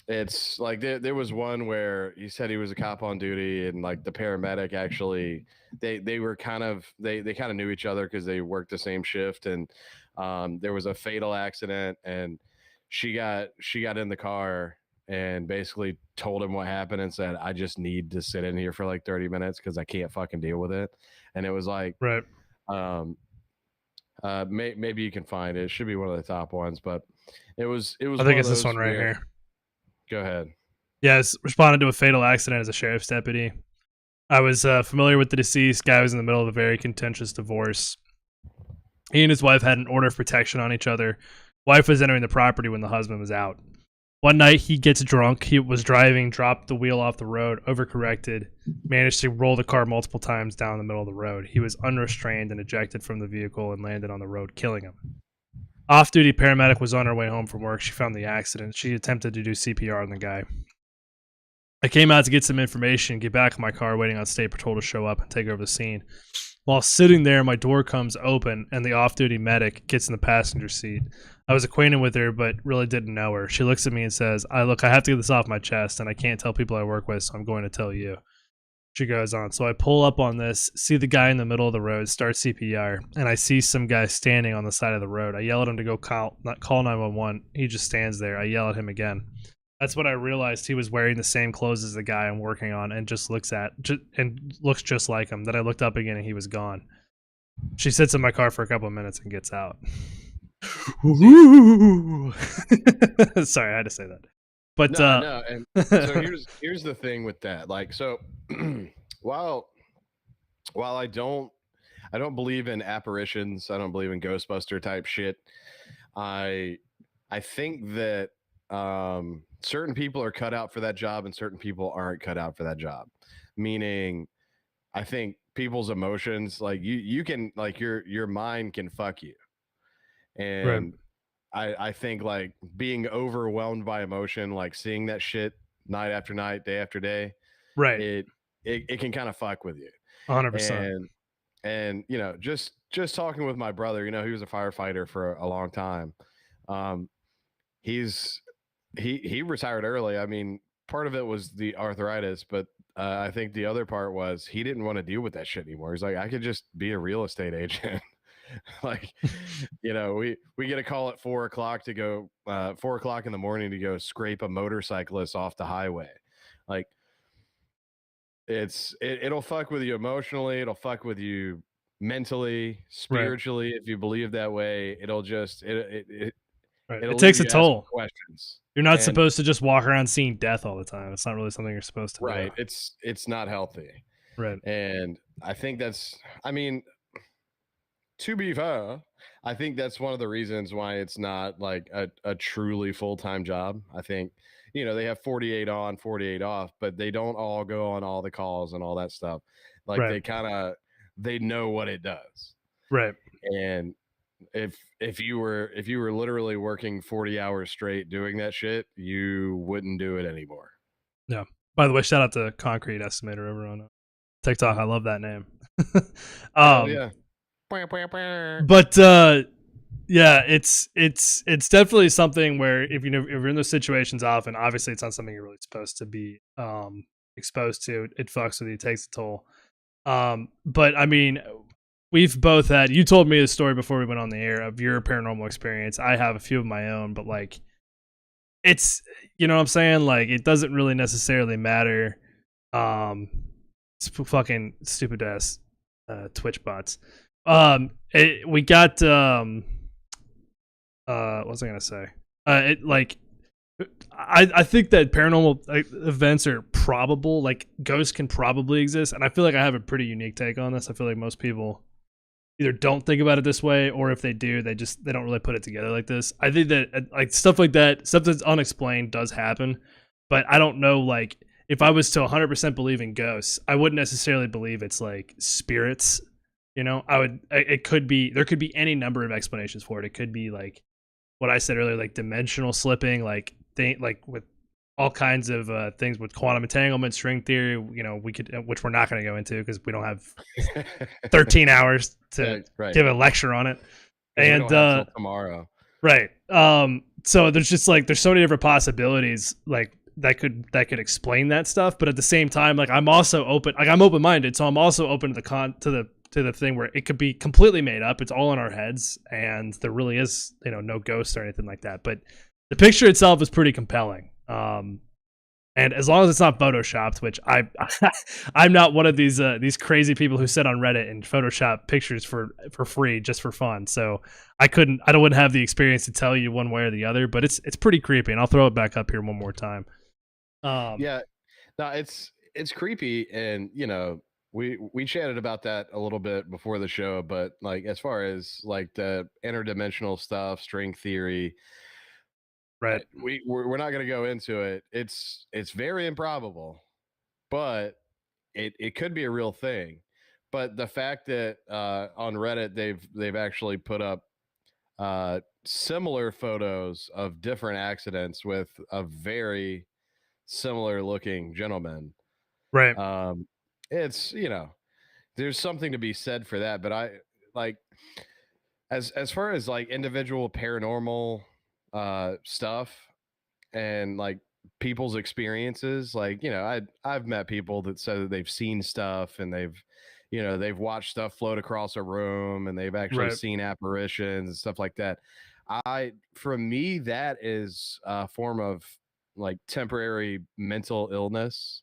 S2: it's like there was one where he said he was a cop on duty, and like the paramedic actually, they were kind of they kind of knew each other because they worked the same shift, and there was a fatal accident, and she got in the car and basically told him what happened and said, I just need to sit in here for like 30 minutes because I can't fucking deal with it. And it was like,
S1: Right.
S2: maybe you can find it. It should be one of the top ones, but it was
S1: I
S2: one
S1: think
S2: of
S1: it's this
S2: those
S1: one right
S2: where,
S1: here.
S2: go ahead.
S1: Yes, responded to a fatal accident as a sheriff's deputy. I was familiar with the deceased. Guy was in the middle of a very contentious divorce. He and his wife had an order of protection on each other. Wife was entering the property when the husband was out. One night he gets drunk. He was driving, dropped the wheel off the road, overcorrected, managed to roll the car multiple times down the middle of the road. He was unrestrained and ejected from the vehicle and landed on the road, killing him. Off-duty paramedic was on her way home from work. She found the accident. She attempted to do CPR on the guy. I came out to get some information, get back in my car, waiting on State Patrol to show up and take over the scene. While sitting there, my door comes open, and the off-duty medic gets in the passenger seat. I was acquainted with her, but really didn't know her. She looks at me and says, I have to get this off my chest, and I can't tell people I work with, so I'm going to tell you. She goes on. So I pull up on this, see the guy in the middle of the road, start CPR, and I see some guy standing on the side of the road. I yell at him to go call 911. He just stands there. I yell at him again. That's when I realized he was wearing the same clothes as the guy I'm working on, and looks just like him. Then I looked up again, and he was gone. She sits in my car for a couple of minutes and gets out. Sorry, I had to say that. But
S2: no, and so here's the thing with that. Like, so while I don't believe in apparitions, I don't believe in Ghostbuster type shit. I think that certain people are cut out for that job and certain people aren't cut out for that job. Meaning, I think people's emotions, like you can, like, your mind can fuck you. And I think, like, being overwhelmed by emotion, like seeing that shit night after night, day after day,
S1: right,
S2: it can kind of fuck with you.
S1: 100%.
S2: And you know, just talking with my brother, you know, he was a firefighter for a long time. He retired early. I mean, part of it was the arthritis, but I think the other part was he didn't want to deal with that shit anymore. He's like, I could just be a real estate agent. Like, you know, we get a call at 4:00 to go 4:00 in the morning to go scrape a motorcyclist off the highway. Like, it'll fuck with you emotionally, it'll fuck with you mentally,
S1: Right.
S2: spiritually. If you believe that way,
S1: Right. It
S2: it'll leave
S1: takes a
S2: you asking
S1: toll.
S2: questions.
S1: You're not
S2: And
S1: supposed to just walk around seeing death all the time. It's not really something you're supposed to do.
S2: right, it's not healthy.
S1: Right.
S2: And I think that's, I mean, to be fair, I think that's one of the reasons why it's not like a truly full-time job. I think, they have 48 on, 48 off, but they don't all go on all the calls and all that stuff. Like
S1: Right.
S2: they know what it does.
S1: Right.
S2: And if you were literally working 40 hours straight doing that shit, you wouldn't do it anymore.
S1: Yeah. By the way, shout out to Concrete Estimator over on TikTok. I love that name.
S2: Hell
S1: um,
S2: yeah.
S1: but yeah, it's definitely something where if you're in those situations often, obviously it's not something you're really supposed to be exposed to. It fucks with you, takes a toll. But I mean, we've both had. You told me a story before we went on the air of your paranormal experience. I have a few of my own, but like, it's you know what I'm saying. Like, it doesn't really necessarily matter. Um, it's fucking stupid ass Twitch bots. We got what was I gonna say? It like I think that paranormal events are probable. Like ghosts can probably exist, and I feel like I have a pretty unique take on this. I feel like most people either don't think about it this way, or if they do, they don't really put it together like this. I think that like stuff like that, stuff that's unexplained, does happen, but I don't know. Like if I was to 100% believe in ghosts, I wouldn't necessarily believe it's like spirits. I would. It could be, there could be any number of explanations for it. It could be like what I said earlier, like dimensional slipping, like like with all kinds of things with quantum entanglement, string theory. We could, which we're not going to go into because we don't have 13 hours to
S2: Yeah, right.
S1: give a lecture on it.
S2: Because we
S1: And
S2: don't have till tomorrow.
S1: right, so there's just like there's so many different possibilities like that could explain that stuff. But at the same time, like I'm also open, like I'm open minded, so I'm also open to the thing where it could be completely made up. It's all in our heads, and there really is, no ghost or anything like that. But the picture itself is pretty compelling. And as long as it's not photoshopped, which I'm not one of these crazy people who sit on Reddit and Photoshop pictures for free just for fun. So I wouldn't have the experience to tell you one way or the other. But it's pretty creepy, and I'll throw it back up here one more time.
S2: Yeah, no, it's creepy, and we chatted about that a little bit before the show, but like as far as like the interdimensional stuff, string theory,
S1: Right.
S2: we're not going to go into it. It's very improbable, but it could be a real thing. But the fact that on Reddit they've actually put up similar photos of different accidents with a very similar looking gentleman.
S1: Right.
S2: It's there's something to be said for that. But I like, as far as like individual paranormal stuff and like people's experiences, like I've met people that say that they've seen stuff, and they've watched stuff float across a room, and they've actually
S1: Right.
S2: seen apparitions and stuff like that. For me, that is a form of like temporary mental illness.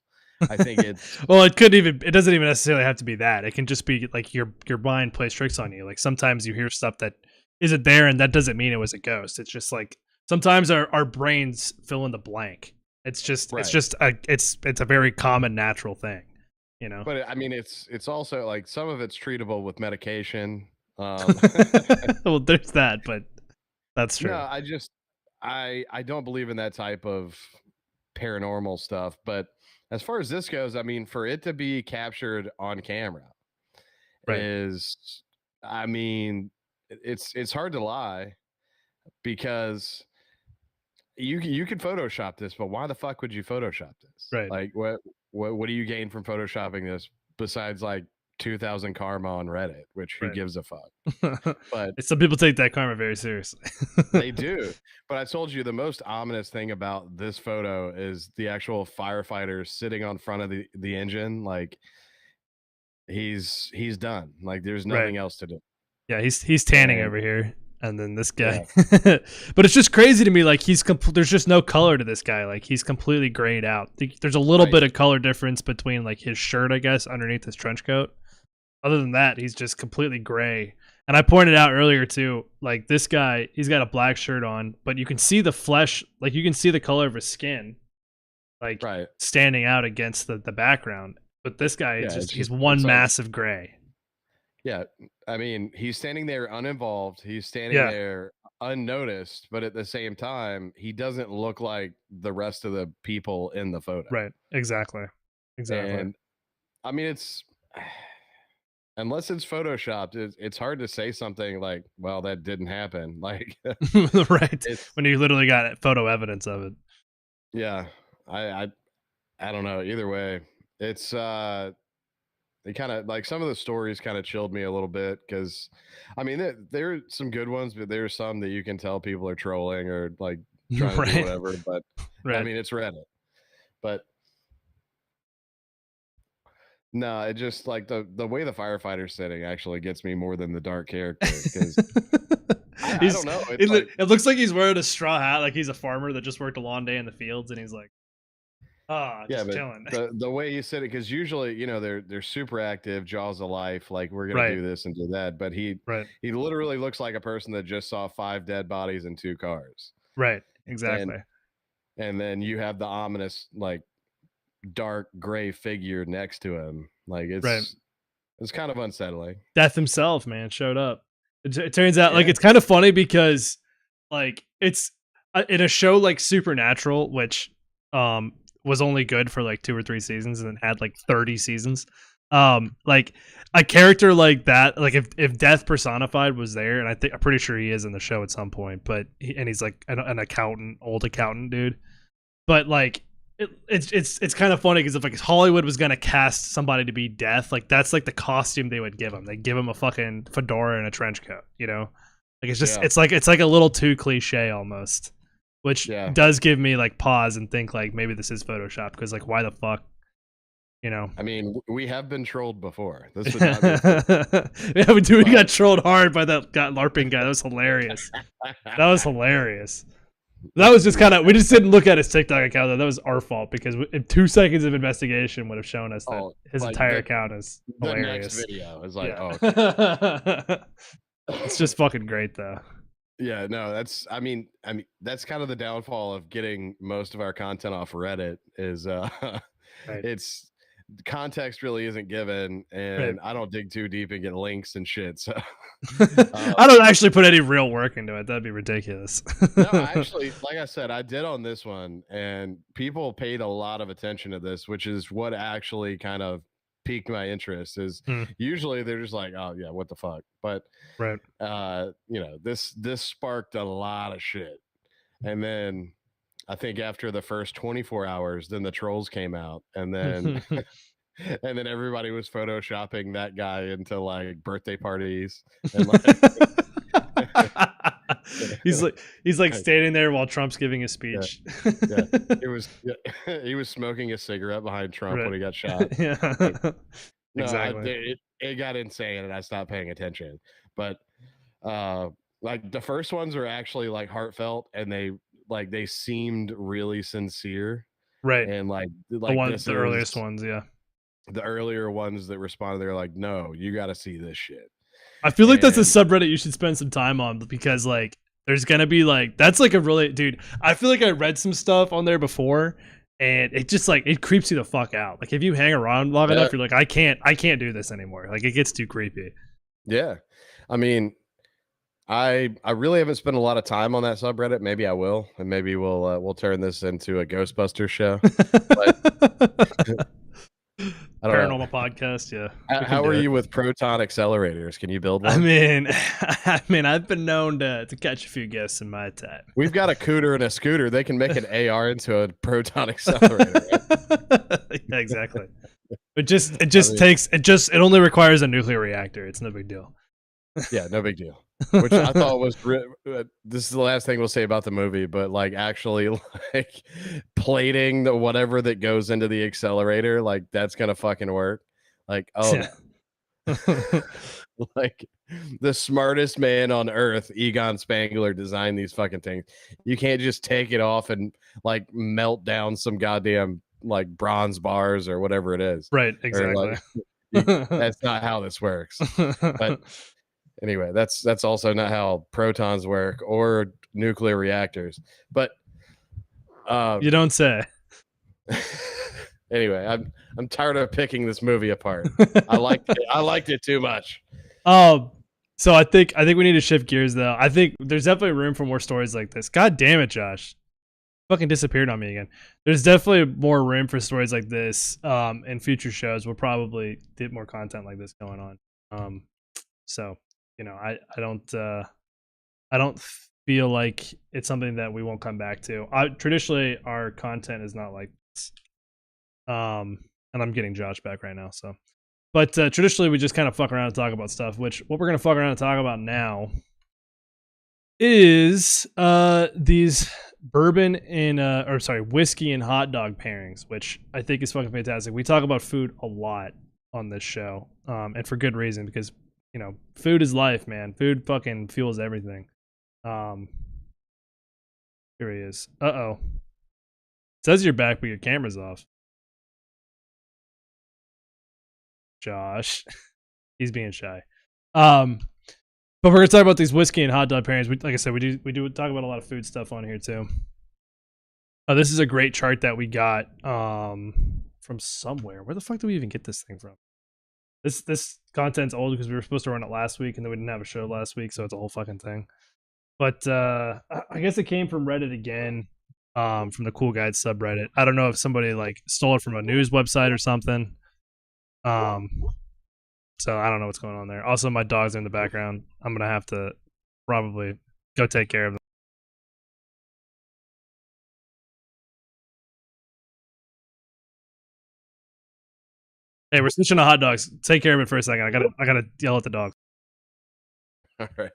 S2: I think it's
S1: Well, it doesn't even necessarily have to be that. It can just be like your mind plays tricks on you. Like sometimes you hear stuff that isn't there, and that doesn't mean it was a ghost. It's just like sometimes our brains fill in the blank. It's
S2: right.
S1: just it's a very common natural thing,
S2: But I mean, it's also like some of it's treatable with medication. Um,
S1: Well, there's that, but that's
S2: no,
S1: true.
S2: I don't believe in that type of paranormal stuff. But as far as this goes, I mean, for it to be captured on camera
S1: Right.
S2: is, I mean, it's hard to lie, because you could Photoshop this, but why the fuck would you Photoshop this?
S1: Right.
S2: Like, what do you gain from photoshopping this besides like 2,000 karma on Reddit? Which, who
S1: Right.
S2: gives a fuck? But
S1: Some people take that karma very seriously.
S2: they do. But I told you the most ominous thing about this photo is the actual firefighter sitting on front of the engine. Like he's done. Like there's
S1: Right.
S2: nothing else to do.
S1: Yeah, he's tanning
S2: And
S1: over here. and then this guy. But it's just crazy to me. Like there's just no color to this guy. Like he's completely grayed out. There's a little bit of color difference between like his shirt, I guess, underneath his trench coat. Other than that, he's just completely gray. And I pointed out earlier too, like this guy, he's got a black shirt on, but you can see the flesh, like you can see the color of his skin, like standing out against the background. But this guy is he's one massive gray.
S2: Yeah, I mean, he's standing there uninvolved. He's standing there unnoticed, but at the same time, he doesn't look like the rest of the people in the photo.
S1: Right. Exactly.
S2: And I mean, unless it's photoshopped, it's hard to say something like, well, that didn't happen. Like,
S1: right. When you literally got photo evidence of it.
S2: Yeah. I don't know. Either way, it's, they kind of like some of the stories kind of chilled me a little bit because, I mean, there are some good ones, but there's some that you can tell people are trolling or like trying to do whatever. But I mean, it's Reddit. But no, it just like the way the firefighter's sitting actually gets me more than the dark character because I don't know.
S1: It looks like he's wearing a straw hat, like he's a farmer that just worked a long day in the fields, and he's like, just chilling.
S2: The way you said it, because usually, you know, they're super active, jaws of life, like we're gonna do this and do that. But he literally looks like a person that just saw 5 dead bodies in 2 cars.
S1: Right. Exactly.
S2: And then you have the ominous, like dark gray figure next to him. Like it's kind of unsettling.
S1: Death himself, man, showed up. It turns out like it's kind of funny because like it's in a show like Supernatural, which was only good for like 2 or 3 seasons and then had like 30 seasons. Like a character like that, like if Death personified was there, and I'm pretty sure he is in the show at some point, but he's like an accountant, old accountant dude. But like it's kind of funny because if like Hollywood was gonna cast somebody to be Death, like that's like the costume they would give him. They give him a fucking fedora and a trench coat, you know? Like it's just it's like a little too cliche almost. Which does give me like pause and think like maybe this is Photoshop because like why the fuck, you know?
S2: I mean, we have been trolled before. This would
S1: not be we got trolled hard by that LARPing guy. That was hilarious. That was hilarious. That was just kind of we just didn't look at his TikTok account. That was our fault because 2 seconds of investigation would have shown us that his entire account is hilarious.
S2: The next video is like,
S1: it's just fucking great though.
S2: Yeah, no, that's I mean that's kind of the downfall of getting most of our content off Reddit is it's context really isn't given, and I don't dig too deep and get links and shit. So
S1: I don't actually put any real work into it. That'd be ridiculous.
S2: No, actually, like I said, I did on this one, and people paid a lot of attention to this, which is what actually kind of piqued my interest. Is usually they're just like, oh yeah, what the fuck, but you know, this sparked a lot of shit. And then I think after the first 24 hours, then the trolls came out, and then and then everybody was photoshopping that guy into like birthday parties and like
S1: he's like standing there while Trump's giving a speech.
S2: He was smoking a cigarette behind Trump when he got shot.
S1: Exactly.
S2: It got insane and I stopped paying attention. But like the first ones are actually like heartfelt, and they seemed really sincere.
S1: Right.
S2: And like
S1: the earliest ones,
S2: the earlier ones that responded, they're like, no, you got to see this shit.
S1: I feel like that's a subreddit you should spend some time on, because like there's gonna be like that's like a really dude. I feel like I read some stuff on there before, and it just like it creeps you the fuck out. Like if you hang around long enough, you're like, I can't do this anymore. Like it gets too creepy.
S2: Yeah, I mean, I really haven't spent a lot of time on that subreddit. Maybe I will, and maybe we'll turn this into a Ghostbusters show. But,
S1: Paranormal podcast,
S2: How are you with proton accelerators? Can you build one?
S1: I mean, I've been known to catch a few guests in my time.
S2: We've got a cooter and a scooter. They can make an AR into a proton accelerator. Right?
S1: Yeah, exactly. It only requires a nuclear reactor. It's no big deal.
S2: Yeah, no big deal. Which I thought was this is the last thing we'll say about the movie, but like actually like plating the whatever that goes into the accelerator, like that's gonna fucking work. Like, oh
S1: yeah.
S2: Like the smartest man on earth, Egon Spangler, designed these fucking things. You can't just take it off and like melt down some goddamn like bronze bars or whatever it is.
S1: Right,
S2: Or
S1: exactly.
S2: like that's not how this works. But anyway, that's also not how protons work or nuclear reactors. But
S1: you don't say.
S2: anyway, I'm tired of picking this movie apart. I liked it too much.
S1: So I think we need to shift gears though. I think there's definitely room for more stories like this. God damn it, Josh. Fucking disappeared on me again. There's definitely more room for stories like this in future shows. We'll probably get more content like this going on. So, you know, I don't feel like it's something that we won't come back to. Traditionally our content is not like this. And I'm getting Josh back right now, so. But traditionally, we just kind of fuck around and talk about stuff, which what we're going to fuck around and talk about now is these bourbon and, whiskey and hot dog pairings, which I think is fucking fantastic. We talk about food a lot on this show, and for good reason, because, you know, food is life, man. Food fucking fuels everything. Here he is. Uh-oh. It says you're back, but your camera's off. Josh. He's being shy. But we're gonna talk about these whiskey and hot dog pairings. Like I said, we do talk about a lot of food stuff on here too. This is a great chart that we got from somewhere. Where the fuck did we even get this thing from? This content's old because we were supposed to run it last week and then we didn't have a show last week, so it's a whole fucking thing. But I guess it came from Reddit again, from the Cool Guides subreddit. I don't know if somebody like stole it from a news website or something. So I don't know what's going on there. Also, my dogs are in the background. I'm gonna have to probably go take care of them. Hey, we're switching to hot dogs. Take care of it for a second. I gotta yell at the dogs.
S2: All right.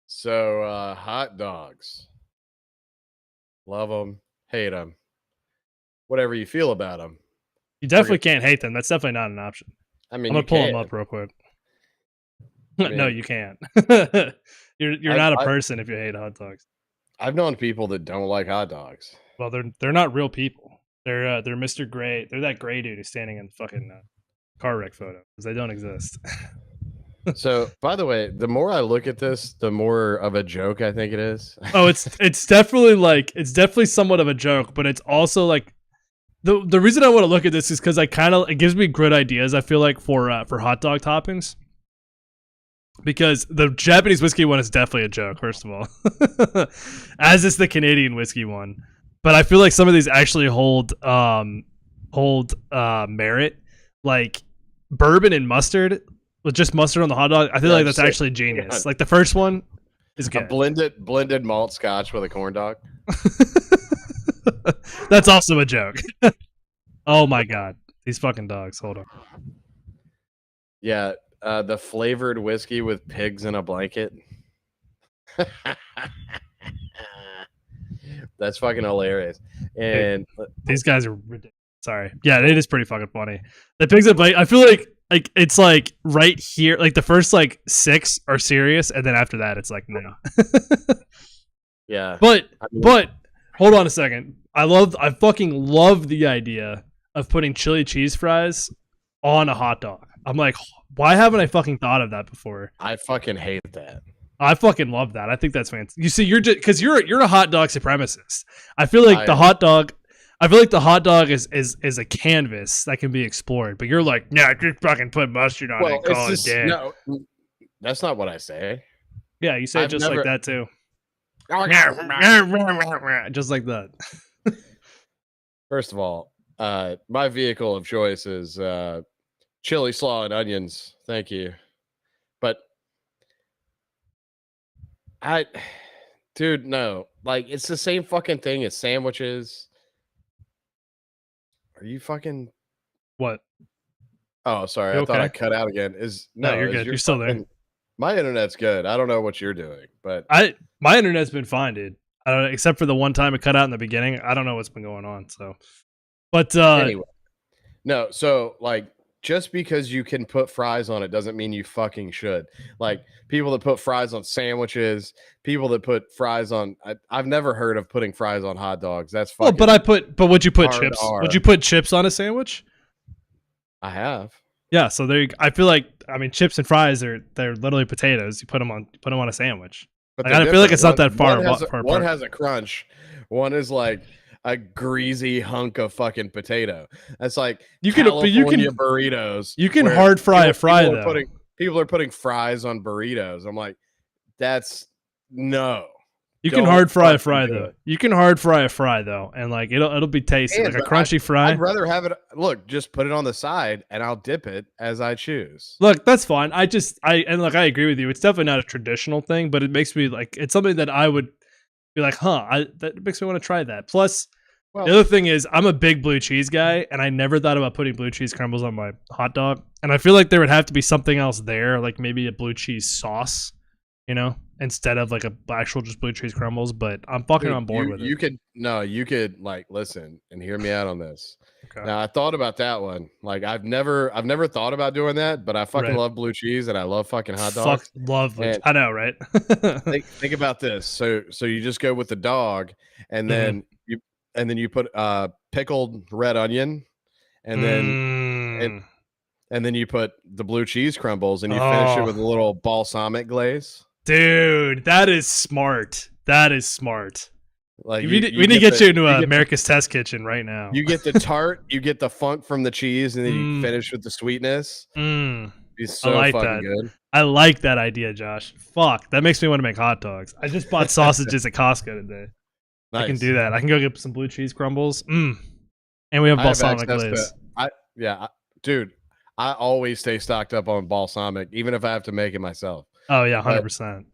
S2: So hot dogs. Love them, hate them, whatever you feel about them.
S1: You definitely can't hate them. That's definitely not an option.
S2: I mean,
S1: I'm gonna pull them up real quick. I mean, no, you can't. you're not a person if you hate hot dogs.
S2: I've known people that don't like hot dogs.
S1: Well, they're not real people. They're Mr. Gray. They're that gray dude who's standing in the fucking car wreck photo because they don't exist.
S2: So, by the way, the more I look at this, the more of a joke I think it is.
S1: Oh, it's definitely somewhat of a joke, but it's also like the reason I want to look at this is because it gives me good ideas. I feel like for hot dog toppings, because the Japanese whiskey one is definitely a joke. First of all, as is the Canadian whiskey one, but I feel like some of these actually hold merit, like bourbon and mustard. With just mustard on the hot dog, I feel like that's actually genius. Yeah. Like the first one is good.
S2: A blended malt scotch with a corn dog.
S1: That's also a joke. Oh my god, these fucking dogs. Hold on.
S2: Yeah, the flavored whiskey with pigs in a blanket. That's fucking hilarious. And
S1: these guys are ridiculous. Sorry. Yeah, it is pretty fucking funny. The pigs in a blanket. I feel like it's like right here, like the first like 6 are serious, and then after that it's like no.
S2: Yeah.
S1: But hold on a second. I fucking love the idea of putting chili cheese fries on a hot dog. I'm like, why haven't I fucking thought of that before?
S2: I fucking hate that.
S1: I fucking love that. I think that's fantastic. You see, you're a hot dog supremacist. I feel like the hot dog is a canvas that can be explored, but you're like, nah, just fucking put mustard on it and call it dead.
S2: No, that's not what I say.
S1: Yeah, you say it just like that too. Just like that.
S2: First of all, my vehicle of choice is chili, slaw, and onions. Thank you. But dude, no. Like, it's the same fucking thing as sandwiches. Are you fucking
S1: what?
S2: Oh, sorry. I thought I cut out again.
S1: No, you're good. You're still there.
S2: My internet's good. I don't know what you're doing, but
S1: my internet's been fine, dude. I don't know, except for the one time it cut out in the beginning. I don't know what's been going on. So, but
S2: anyway, no. So like just because you can put fries on it doesn't mean you fucking should. Like people that put fries on sandwiches, people that put fries on. I've never heard of putting fries on hot dogs. That's
S1: Well,
S2: fucking.
S1: but would you put
S2: hard
S1: chips?
S2: R.
S1: Would you put chips on a sandwich?
S2: I have.
S1: Yeah, so there. I feel like chips and fries they're literally potatoes. You put them on a sandwich.
S2: But
S1: Like, I feel like it's not that far
S2: One
S1: apart.
S2: has a crunch. One is like a greasy hunk of fucking potato. That's like California burritos.
S1: You can hard fry a fry though.
S2: People are putting fries on burritos. I'm like, that's no.
S1: You can hard fry a fry though. You can hard fry a fry though, and like it'll be tasty, like a crunchy fry.
S2: I'd rather have it. Look, just put it on the side, and I'll dip it as I choose.
S1: Look, that's fine. I agree with you. It's definitely not a traditional thing, but it makes me like it's something that I would be like, that makes me want to try that. Plus, the other thing is, I'm a big blue cheese guy, and I never thought about putting blue cheese crumbles on my hot dog. And I feel like there would have to be something else there, like maybe a blue cheese sauce, instead of like a actual just blue cheese crumbles. But I'm fucking on board with it.
S2: You could like listen and hear me out on this.
S1: Okay.
S2: Now I thought about that one. Like I've never thought about doing that, but I fucking love blue cheese and I love fucking hot dogs.
S1: Love blue cheese. I know, right?
S2: think about this. So you just go with the dog, and then you put pickled red onion, and then and then you put the blue cheese crumbles, and you finish it with a little balsamic glaze.
S1: Dude, that is smart. Like we need to get you into America's Test Kitchen right now.
S2: You get the tart, you get the funk from the cheese, and then you finish with the sweetness. It's so fucking good.
S1: I like that idea, Josh. Fuck, that makes me want to make hot dogs. I just bought sausages at Costco today. Nice. I can do that. I can go get some blue cheese crumbles. And we have balsamic glaze.
S2: Dude, I always stay stocked up on balsamic, even if I have to make it myself.
S1: Oh yeah, 100%.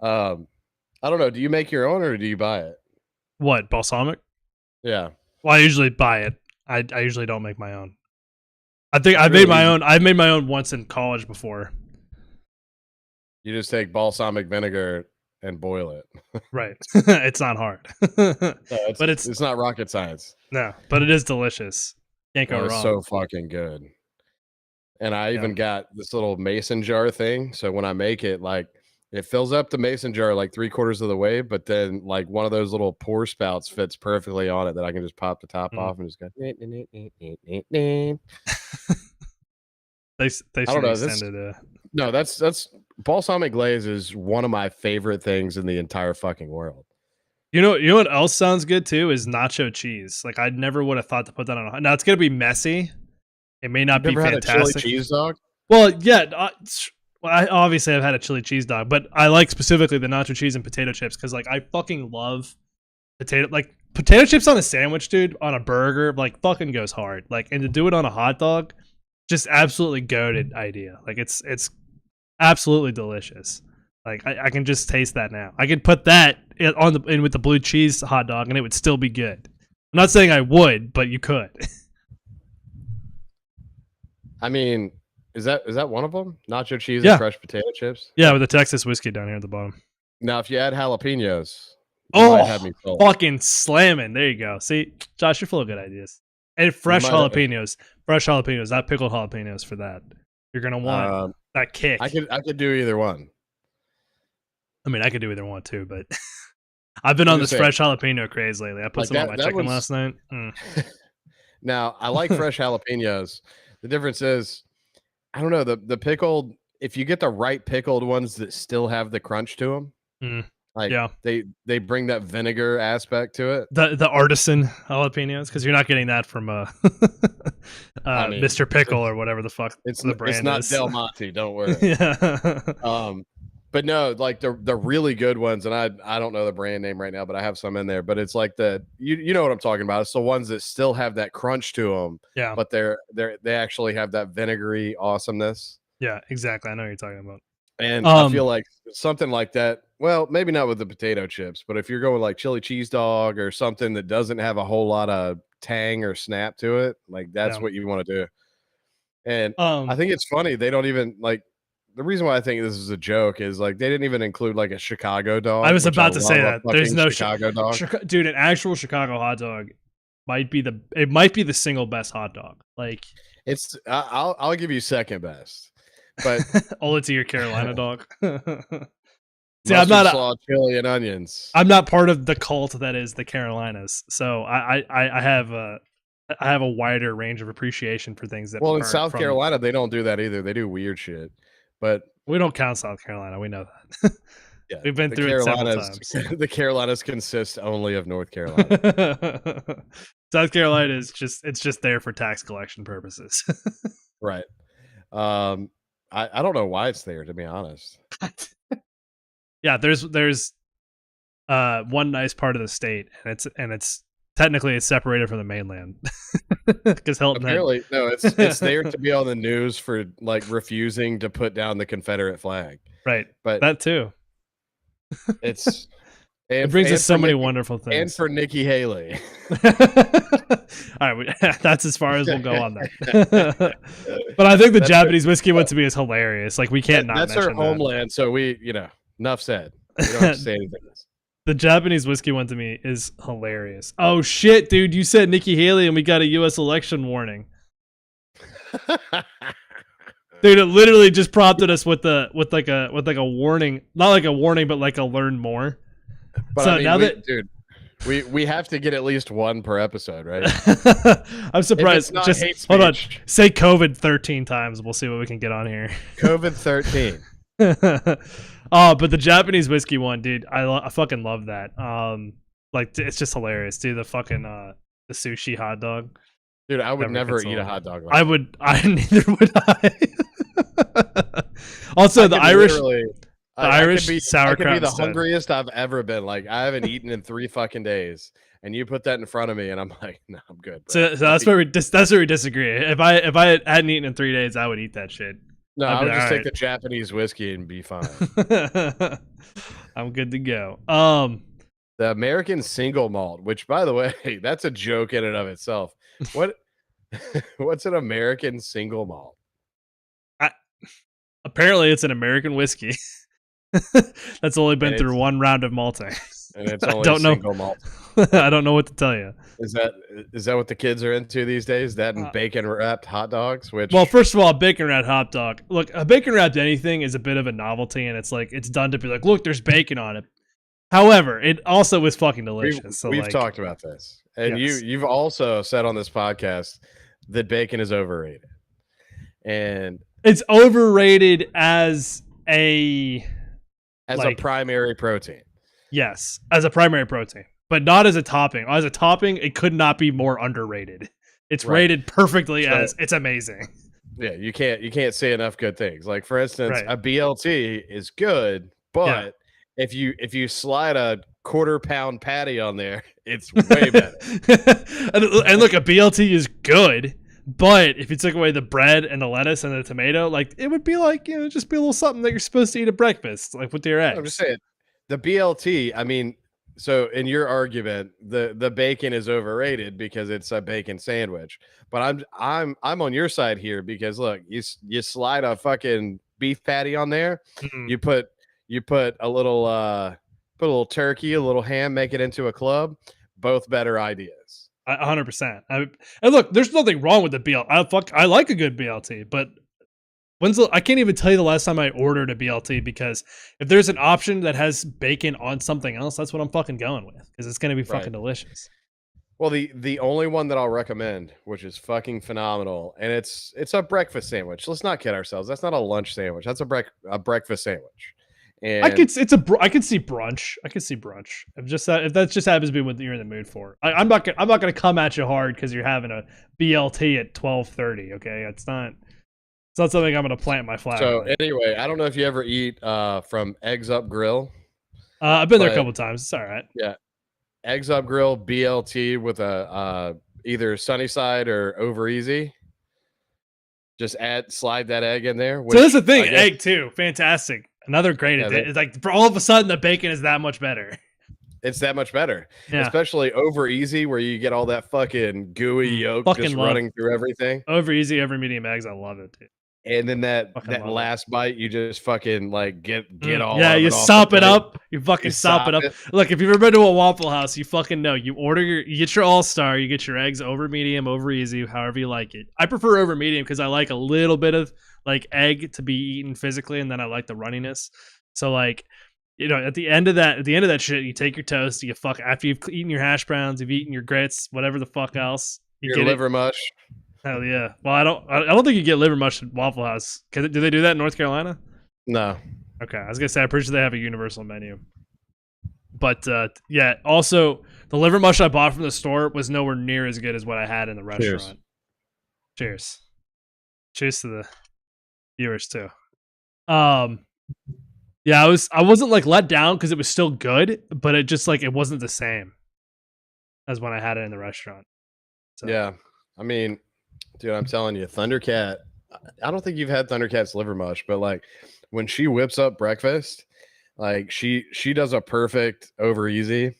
S2: I don't know. Do you make your own or do you buy it?
S1: What, balsamic?
S2: Yeah.
S1: Well, I usually buy it. I usually don't make my own. I think I've made my own. I've made my own once in college before.
S2: You just take balsamic vinegar and boil it.
S1: Right. It's not hard.
S2: But it's not rocket science.
S1: No, but it is delicious. Can't go wrong.
S2: It's so fucking good. And I even got this little mason jar thing. So when I make it, like it fills up the mason jar like 3/4 of the way, but then like one of those little pour spouts fits perfectly on it that I can just pop the top off and just go.
S1: They
S2: I don't know. No, that's balsamic glaze is one of my favorite things in the entire fucking world.
S1: You know what else sounds good too is nacho cheese. Like I never would have thought to put that on. Now it's gonna be messy. It may not be fantastic.
S2: Had a chili cheese dog?
S1: Well, yeah. I've had a chili cheese dog, but I like specifically the nacho cheese and potato chips because like I fucking love potato chips on a sandwich, dude, on a burger, like fucking goes hard. Like, and to do it on a hot dog, just absolutely goated idea. Like it's absolutely delicious. Like I can just taste that now. I could put that in with the blue cheese hot dog and it would still be good. I'm not saying I would, but you could.
S2: I mean, is that one of them? Nacho cheese and crushed potato chips?
S1: Yeah, with the Texas whiskey down here at the bottom.
S2: Now, if you add jalapenos, you might have me sold.
S1: Fucking slamming. There you go. See, Josh, you're full of good ideas. And fresh jalapenos. Fresh jalapenos, not pickled jalapenos for that. You're going to want that kick.
S2: I could do either one.
S1: I mean, I could do either one too, but I've been on this fresh jalapeno craze lately. I put some on my chicken last night.
S2: Now, I like fresh jalapenos. The difference is, I don't know, the pickled, if you get the right pickled ones that still have the crunch to them, they bring that vinegar aspect to it.
S1: The artisan jalapenos, because you're not getting that from Mr. Pickle or whatever the fuck the brand is.
S2: It's not Del Monte, don't worry.
S1: Yeah.
S2: But no, like the really good ones, and I don't know the brand name right now, but I have some in there. But it's like you know what I'm talking about. It's the ones that still have that crunch to them.
S1: Yeah.
S2: But they actually have that vinegary awesomeness.
S1: Yeah, exactly. I know what you're talking about.
S2: And I feel like something like that. Well, maybe not with the potato chips, but if you're going like chili cheese dog or something that doesn't have a whole lot of tang or snap to it, like that's what you want to do. And I think it's funny they don't even like. The reason why I think this is a joke is like they didn't even include like a Chicago dog.
S1: I was about to say that there's no
S2: Chicago dog,
S1: dude. An actual Chicago hot dog might be the single best hot dog. Like
S2: I'll give you second best, but
S1: Owe it to your Carolina dog. See,
S2: mustard, slaw, chili, and onions.
S1: I'm not part of the cult that is the Carolinas, so I have a wider range of appreciation for things that.
S2: Well, in South Carolina, they don't do that either. They do weird shit, but
S1: we don't count South Carolina. We know that.
S2: Yeah,
S1: we've been through it several times.
S2: The Carolinas consist only of North Carolina.
S1: South Carolina is just there for tax collection purposes.
S2: Right. I don't know why it's there, to be honest.
S1: Yeah, there's one nice part of the state, and it's technically it's separated from the mainland. Because Hilton
S2: apparently no, it's there to be on the news for like refusing to put down the Confederate flag.
S1: Right,
S2: but
S1: that too.
S2: It
S1: brings us so many wonderful things.
S2: And for Nikki Haley.
S1: All right, that's as far as we'll go on that. But I think the Japanese whiskey one to me is hilarious. Like we can't not.
S2: That's her homeland, so enough said. We don't have to say anything else.
S1: The Japanese whiskey one to me is hilarious. Oh shit, dude! You said Nikki Haley, and we got a U.S. election warning. Dude, it literally just prompted us with like a warning, not like a warning, but like a learn more.
S2: But so now dude, we have to get at least one per episode, right?
S1: I'm surprised. Just hold on. Say COVID 13 times. We'll see what we can get on here.
S2: COVID 13.
S1: Oh, but the Japanese whiskey one, dude, I fucking love that. Like it's just hilarious, dude. The fucking the sushi hot dog.
S2: Dude, I would never eat a hot dog.
S1: Like neither would I. Also, the Irish sauerkraut.
S2: I could be the hungriest I've ever been. Like I haven't eaten in 3 fucking days, and you put that in front of me, and I'm like, no, I'm good.
S1: Bro. So that's where we disagree. If I hadn't eaten in 3 days, I would eat that shit.
S2: No, I would just take the Japanese whiskey and be fine.
S1: I'm good to go.
S2: The American single malt, which by the way, that's a joke in and of itself. What's an American single malt?
S1: Apparently, it's an American whiskey that's only been through one round of malting.
S2: And it's only single malt.
S1: I don't know what to tell you.
S2: Is that what the kids are into these days? That and bacon wrapped hot dogs?
S1: Well, first of all, bacon wrapped hot dog. Look, a bacon wrapped anything is a bit of a novelty, and it's like it's done to be like, look, there's bacon on it. However, it also is fucking delicious.
S2: We've talked about this, and yes. You've also said on this podcast that bacon is overrated, and
S1: it's overrated as a
S2: primary protein.
S1: Yes, as a primary protein, but not as a topping. As a topping, it could not be more underrated. It's rated perfectly as it's amazing.
S2: Yeah, you can't say enough good things. Like for instance, a BLT is good, but if you slide a quarter-pound patty on there, it's way better.
S1: and look, a BLT is good, but if you took away the bread and the lettuce and the tomato, like it would be like just be a little something that you're supposed to eat at breakfast, like with your eggs.
S2: I'm just saying. The BLT, I mean, so in your argument, the bacon is overrated because it's a bacon sandwich. But I'm on your side here because look, you slide a fucking beef patty on there, you put a little turkey, a little ham, make it into a club. Both better ideas.
S1: 100%. And look, there's nothing wrong with the BLT. I like a good BLT, but I can't even tell you the last time I ordered a BLT because if there's an option that has bacon on something else, that's what I'm fucking going with because it's going to be fucking delicious.
S2: Well, the only one that I'll recommend, which is fucking phenomenal, and it's a breakfast sandwich. Let's not kid ourselves. That's not a lunch sandwich. That's a breakfast sandwich. And
S1: I could see brunch. I could see brunch. If that just happens to be what you're in the mood for. I'm not gonna come at you hard because you're having a BLT at 12:30. Okay, it's not something I'm going to plant my flag.
S2: So anyway, I don't know if you ever eat from Eggs Up Grill.
S1: I've been there a couple times. It's all right.
S2: Yeah. Eggs Up Grill BLT with a either sunny side or over easy. Just slide that egg in there.
S1: So that's the thing. Egg too. Fantastic. Another great addition. It's like for all of a sudden the bacon is that much better.
S2: It's that much better. Yeah. Especially over easy where you get all that fucking gooey yolk just running through everything.
S1: Over easy, over medium eggs. I love it, dude.
S2: And then that
S1: Fucking love it.
S2: last bite, you just fucking like get all
S1: yeah,
S2: of
S1: you
S2: it off
S1: sop
S2: the
S1: it
S2: plate.
S1: up. You fucking sop it up. Look, if you've ever been to a Waffle House, you fucking know. You get your all-star, you get your eggs over medium, over easy, however you like it. I prefer over medium because I like a little bit of like egg to be eaten physically, and then I like the runniness. So like, you know, at the end of that shit, you take your toast, you fuck after you've eaten your hash browns, you've eaten your grits, whatever the fuck else. You
S2: Your
S1: get
S2: liver
S1: it.
S2: mush.
S1: Hell yeah. Well, I don't think you get liver mush at Waffle House. Do they do that in North Carolina?
S2: No.
S1: Okay, I was gonna say I'm pretty sure they have a universal menu. But yeah, also the liver mush I bought from the store was nowhere near as good as what I had in the restaurant. Cheers. Cheers to the viewers too. Yeah, I wasn't like let down because it was still good, but it just like it wasn't the same as when I had it in the restaurant. So.
S2: Yeah, I mean, dude, I'm telling you, Thundercat. I don't think you've had Thundercat's liver mush, but like when she whips up breakfast, like she does a perfect over easy,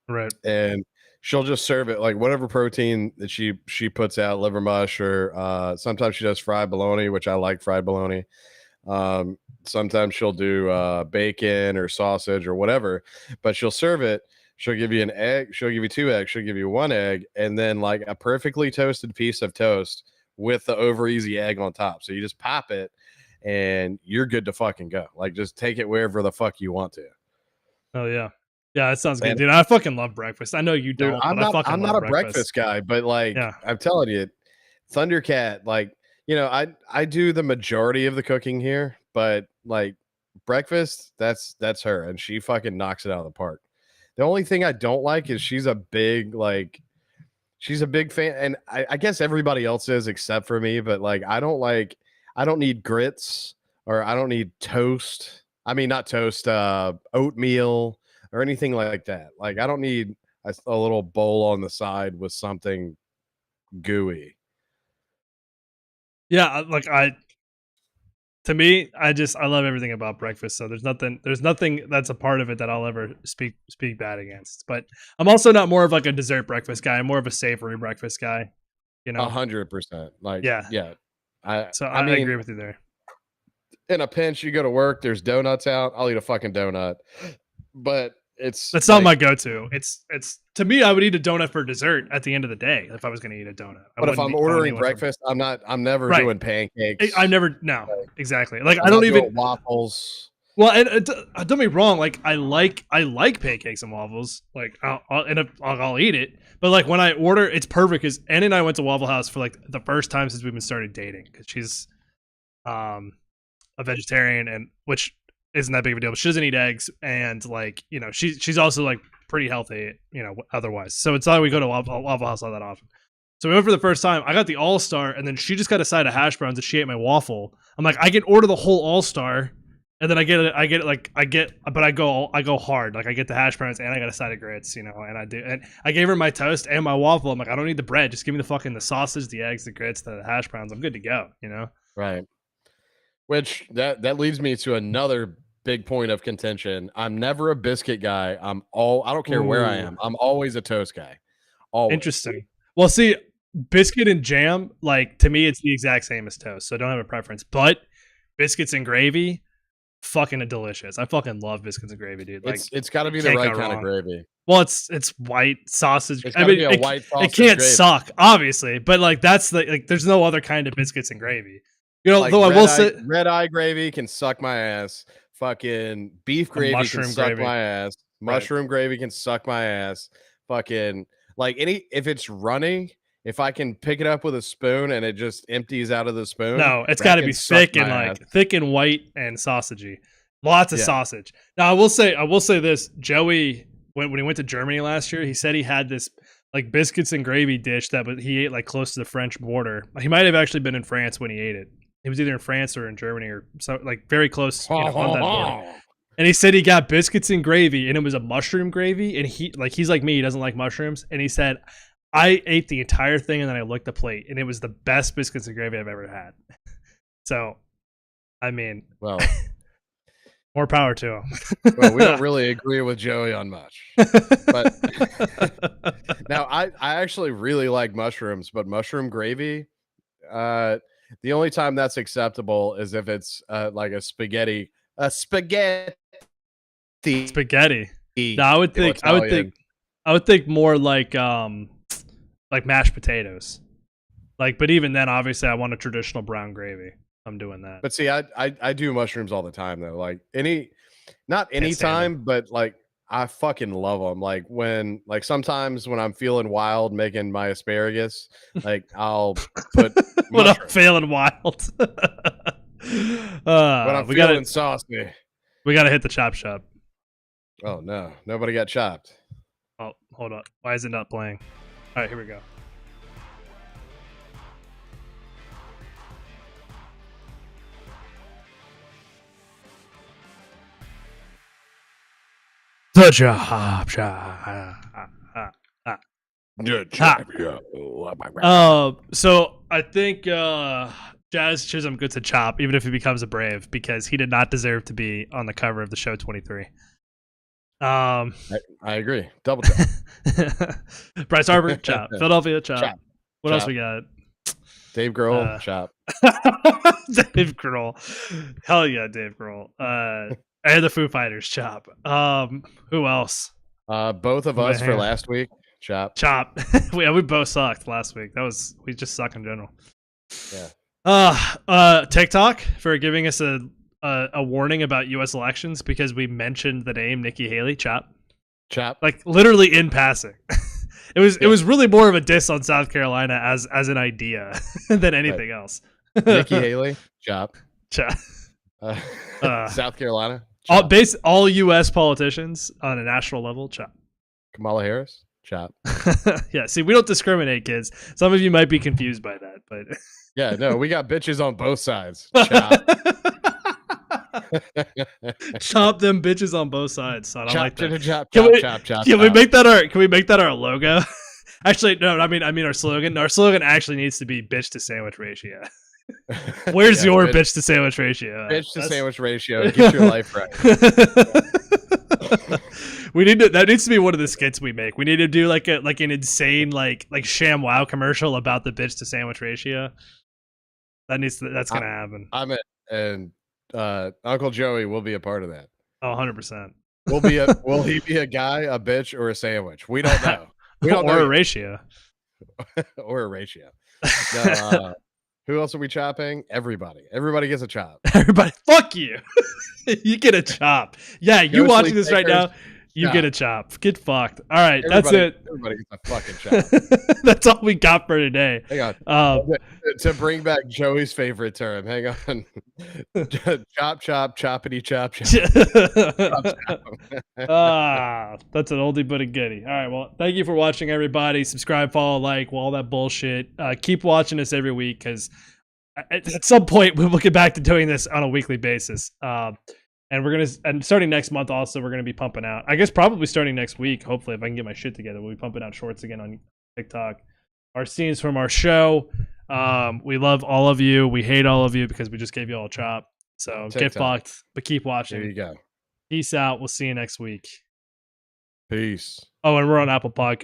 S1: right?
S2: And she'll just serve it like whatever protein that she puts out, liver mush, or sometimes she does fried bologna, which I like fried bologna. Sometimes she'll do bacon or sausage or whatever, but she'll serve it. She'll give you an egg. She'll give you 2 eggs. She'll give you 1 egg, and then like a perfectly toasted piece of toast with the over easy egg on top. So you just pop it, and you're good to fucking go. Like just take it wherever the fuck you want to.
S1: Oh yeah, yeah, that sounds good, dude. I fucking love breakfast. I know you don't,
S2: dude,
S1: but
S2: I'm not a breakfast guy, but like
S1: yeah.
S2: I'm telling you, Thundercat, like, you know, I do the majority of the cooking here, but like breakfast, that's her, and she fucking knocks it out of the park. The only thing I don't like is she's a big fan, and I guess everybody else is except for me, but like I don't need grits, or I don't need toast. I mean, not toast, oatmeal or anything like that. Like I don't need a little bowl on the side with something gooey.
S1: Yeah, like to me, I love everything about breakfast. So there's nothing that's a part of it that I'll ever speak bad against. But I'm also not more of like a dessert breakfast guy. I'm more of a savory breakfast guy. You know,
S2: 100%. Like, yeah.
S1: I mean, I agree with you there.
S2: In a pinch, you go to work. There's donuts out. I'll eat a fucking donut. But that's
S1: not my go-to. It's to me, I would eat a donut for dessert at the end of the day if I was going to eat a donut.
S2: But if I'm ordering breakfast, I'm never doing pancakes.
S1: Exactly. Like I don't even
S2: waffles.
S1: Well, and don't get me wrong. Like I like pancakes and waffles. Like I'll eat it. But like when I order, it's perfect because Annie and I went to Waffle House for like the first time since we've been started dating because she's a vegetarian, and which isn't that big of a deal, but she doesn't eat eggs, and like, you know, she's also like pretty healthy, you know, otherwise. So it's not like we go to Waffle House all that often. So we went for the first time. I got the all-star, and then she just got a side of hash browns and she ate my waffle. I'm like, I can order the whole all-star, and then I go hard. Like I get the hash browns and I got a side of grits, you know, and I do. And I gave her my toast and my waffle. I'm like, I don't need the bread. Just give me the sausage, the eggs, the grits, the hash browns. I'm good to go, you know?
S2: Right. Which that leads me to another big point of contention. I'm never a biscuit guy. I don't care where I am. I'm always a toast guy. Always.
S1: Interesting. Well, see, biscuit and jam, like to me, it's the exact same as toast. So I don't have a preference. But biscuits and gravy, fucking delicious. I fucking love biscuits and gravy, dude. Like
S2: it's got to be the right kind of gravy.
S1: Well, it's white sausage.
S2: I mean, a white sausage.
S1: It can't suck, obviously, but like that's there's no other kind of biscuits and gravy. You know, like though I will say
S2: red eye gravy can suck my ass. Fucking beef gravy can suck my ass. Mushroom gravy can suck my ass. Fucking like if it's running, if I can pick it up with a spoon and it just empties out of the spoon.
S1: No, it's got to be thick and white and sausagey. Lots of sausage. Now I will say this. Joey, when he went to Germany last year, he said he had this like biscuits and gravy dish he ate like close to the French border. He might have actually been in France when he ate it. He was either in France or in Germany or so, like very close, you know, on that border. And he said he got biscuits and gravy, and it was a mushroom gravy. And he's like me, he doesn't like mushrooms. And he said, I ate the entire thing, and then I licked the plate, and it was the best biscuits and gravy I've ever had. So, I mean,
S2: well,
S1: more power to him.
S2: Well, we don't really agree with Joey on much. But now I actually really like mushrooms, but mushroom gravy, The only time that's acceptable is if it's like a spaghetti
S1: Spaghetti. No, I would think
S2: Italian.
S1: more like mashed potatoes. Like, but even then, obviously, I want a traditional brown gravy. I'm doing that.
S2: But see, I do mushrooms all the time though. Like not
S1: stand
S2: anytime, but like I fucking love them. Like sometimes when I'm feeling wild making my asparagus, like I'll put
S1: When I'm
S2: mushrooms.
S1: feeling wild.
S2: When I'm feeling saucy.
S1: We gotta hit the chop shop.
S2: Oh no, nobody got chopped.
S1: Oh, hold on. Why is it not playing? All right, here we go. The chop shop. So I think Jazz Chisholm gets a chop, even if he becomes a Brave, because he did not deserve to be on the cover of the show 23.
S2: I agree. Double chop.
S1: Bryce Harper, chop. Philadelphia, chop. What else we got?
S2: Dave Grohl, chop.
S1: Dave Grohl. Hell yeah, Dave Grohl. And the Foo Fighters, chop. Who else?
S2: Both of us for last week, chop.
S1: we both sucked last week. We just suck in general.
S2: Yeah.
S1: TikTok for giving us a warning about U.S. elections because we mentioned the name Nikki Haley. Chop. Like literally in passing. It was really more of a diss on South Carolina as an idea than anything else.
S2: Nikki Haley, chop. South Carolina.
S1: All U.S. politicians on a national level, chop.
S2: Kamala Harris, chop.
S1: Yeah, see, we don't discriminate, kids. Some of you might be confused by that, but
S2: yeah, no, we got bitches on both sides. Chop.
S1: Chop them bitches on both sides, son. I like that.
S2: Chop.
S1: Can we make that our logo? Actually, no. I mean our slogan. Our slogan actually needs to be "bitch to sandwich ratio." Where's your bitch to sandwich ratio?
S2: Bitch to sandwich ratio. Get your life right.
S1: That needs to be one of the skits we make. We need to do like an insane like ShamWow commercial about the bitch to sandwich ratio. That's gonna happen.
S2: I'm it, and Uncle Joey will be a part of that.
S1: Oh, 100%.
S2: Will he be a guy, a bitch, or a sandwich? We don't know. We don't know
S1: a ratio.
S2: Or a ratio. No, who else are we chopping? Everybody. Everybody gets a chop.
S1: Everybody, fuck you. You get a chop. Yeah, you watching this right now, you get a chop. Get fucked. All right, that's it.
S2: Everybody gets a fucking chop.
S1: That's all we got for today.
S2: Hang on. To bring back Joey's favorite term, hang on. Chop, choppity, chop.
S1: That's an oldie but a goodie. All right, well, thank you for watching, everybody. Subscribe, follow, like, all that bullshit. Keep watching us every week at some point we'll get back to doing this on a weekly basis. And starting next month also, we're gonna be pumping out. I guess probably starting next week. Hopefully, if I can get my shit together, we'll be pumping out shorts again on TikTok. Our scenes from our show. We love all of you. We hate all of you because we just gave you all a chop. So TikTok. Get fucked, but keep watching.
S2: There you go.
S1: Peace out. We'll see you next week.
S2: Peace.
S1: Oh, and we're on Apple Podcasts.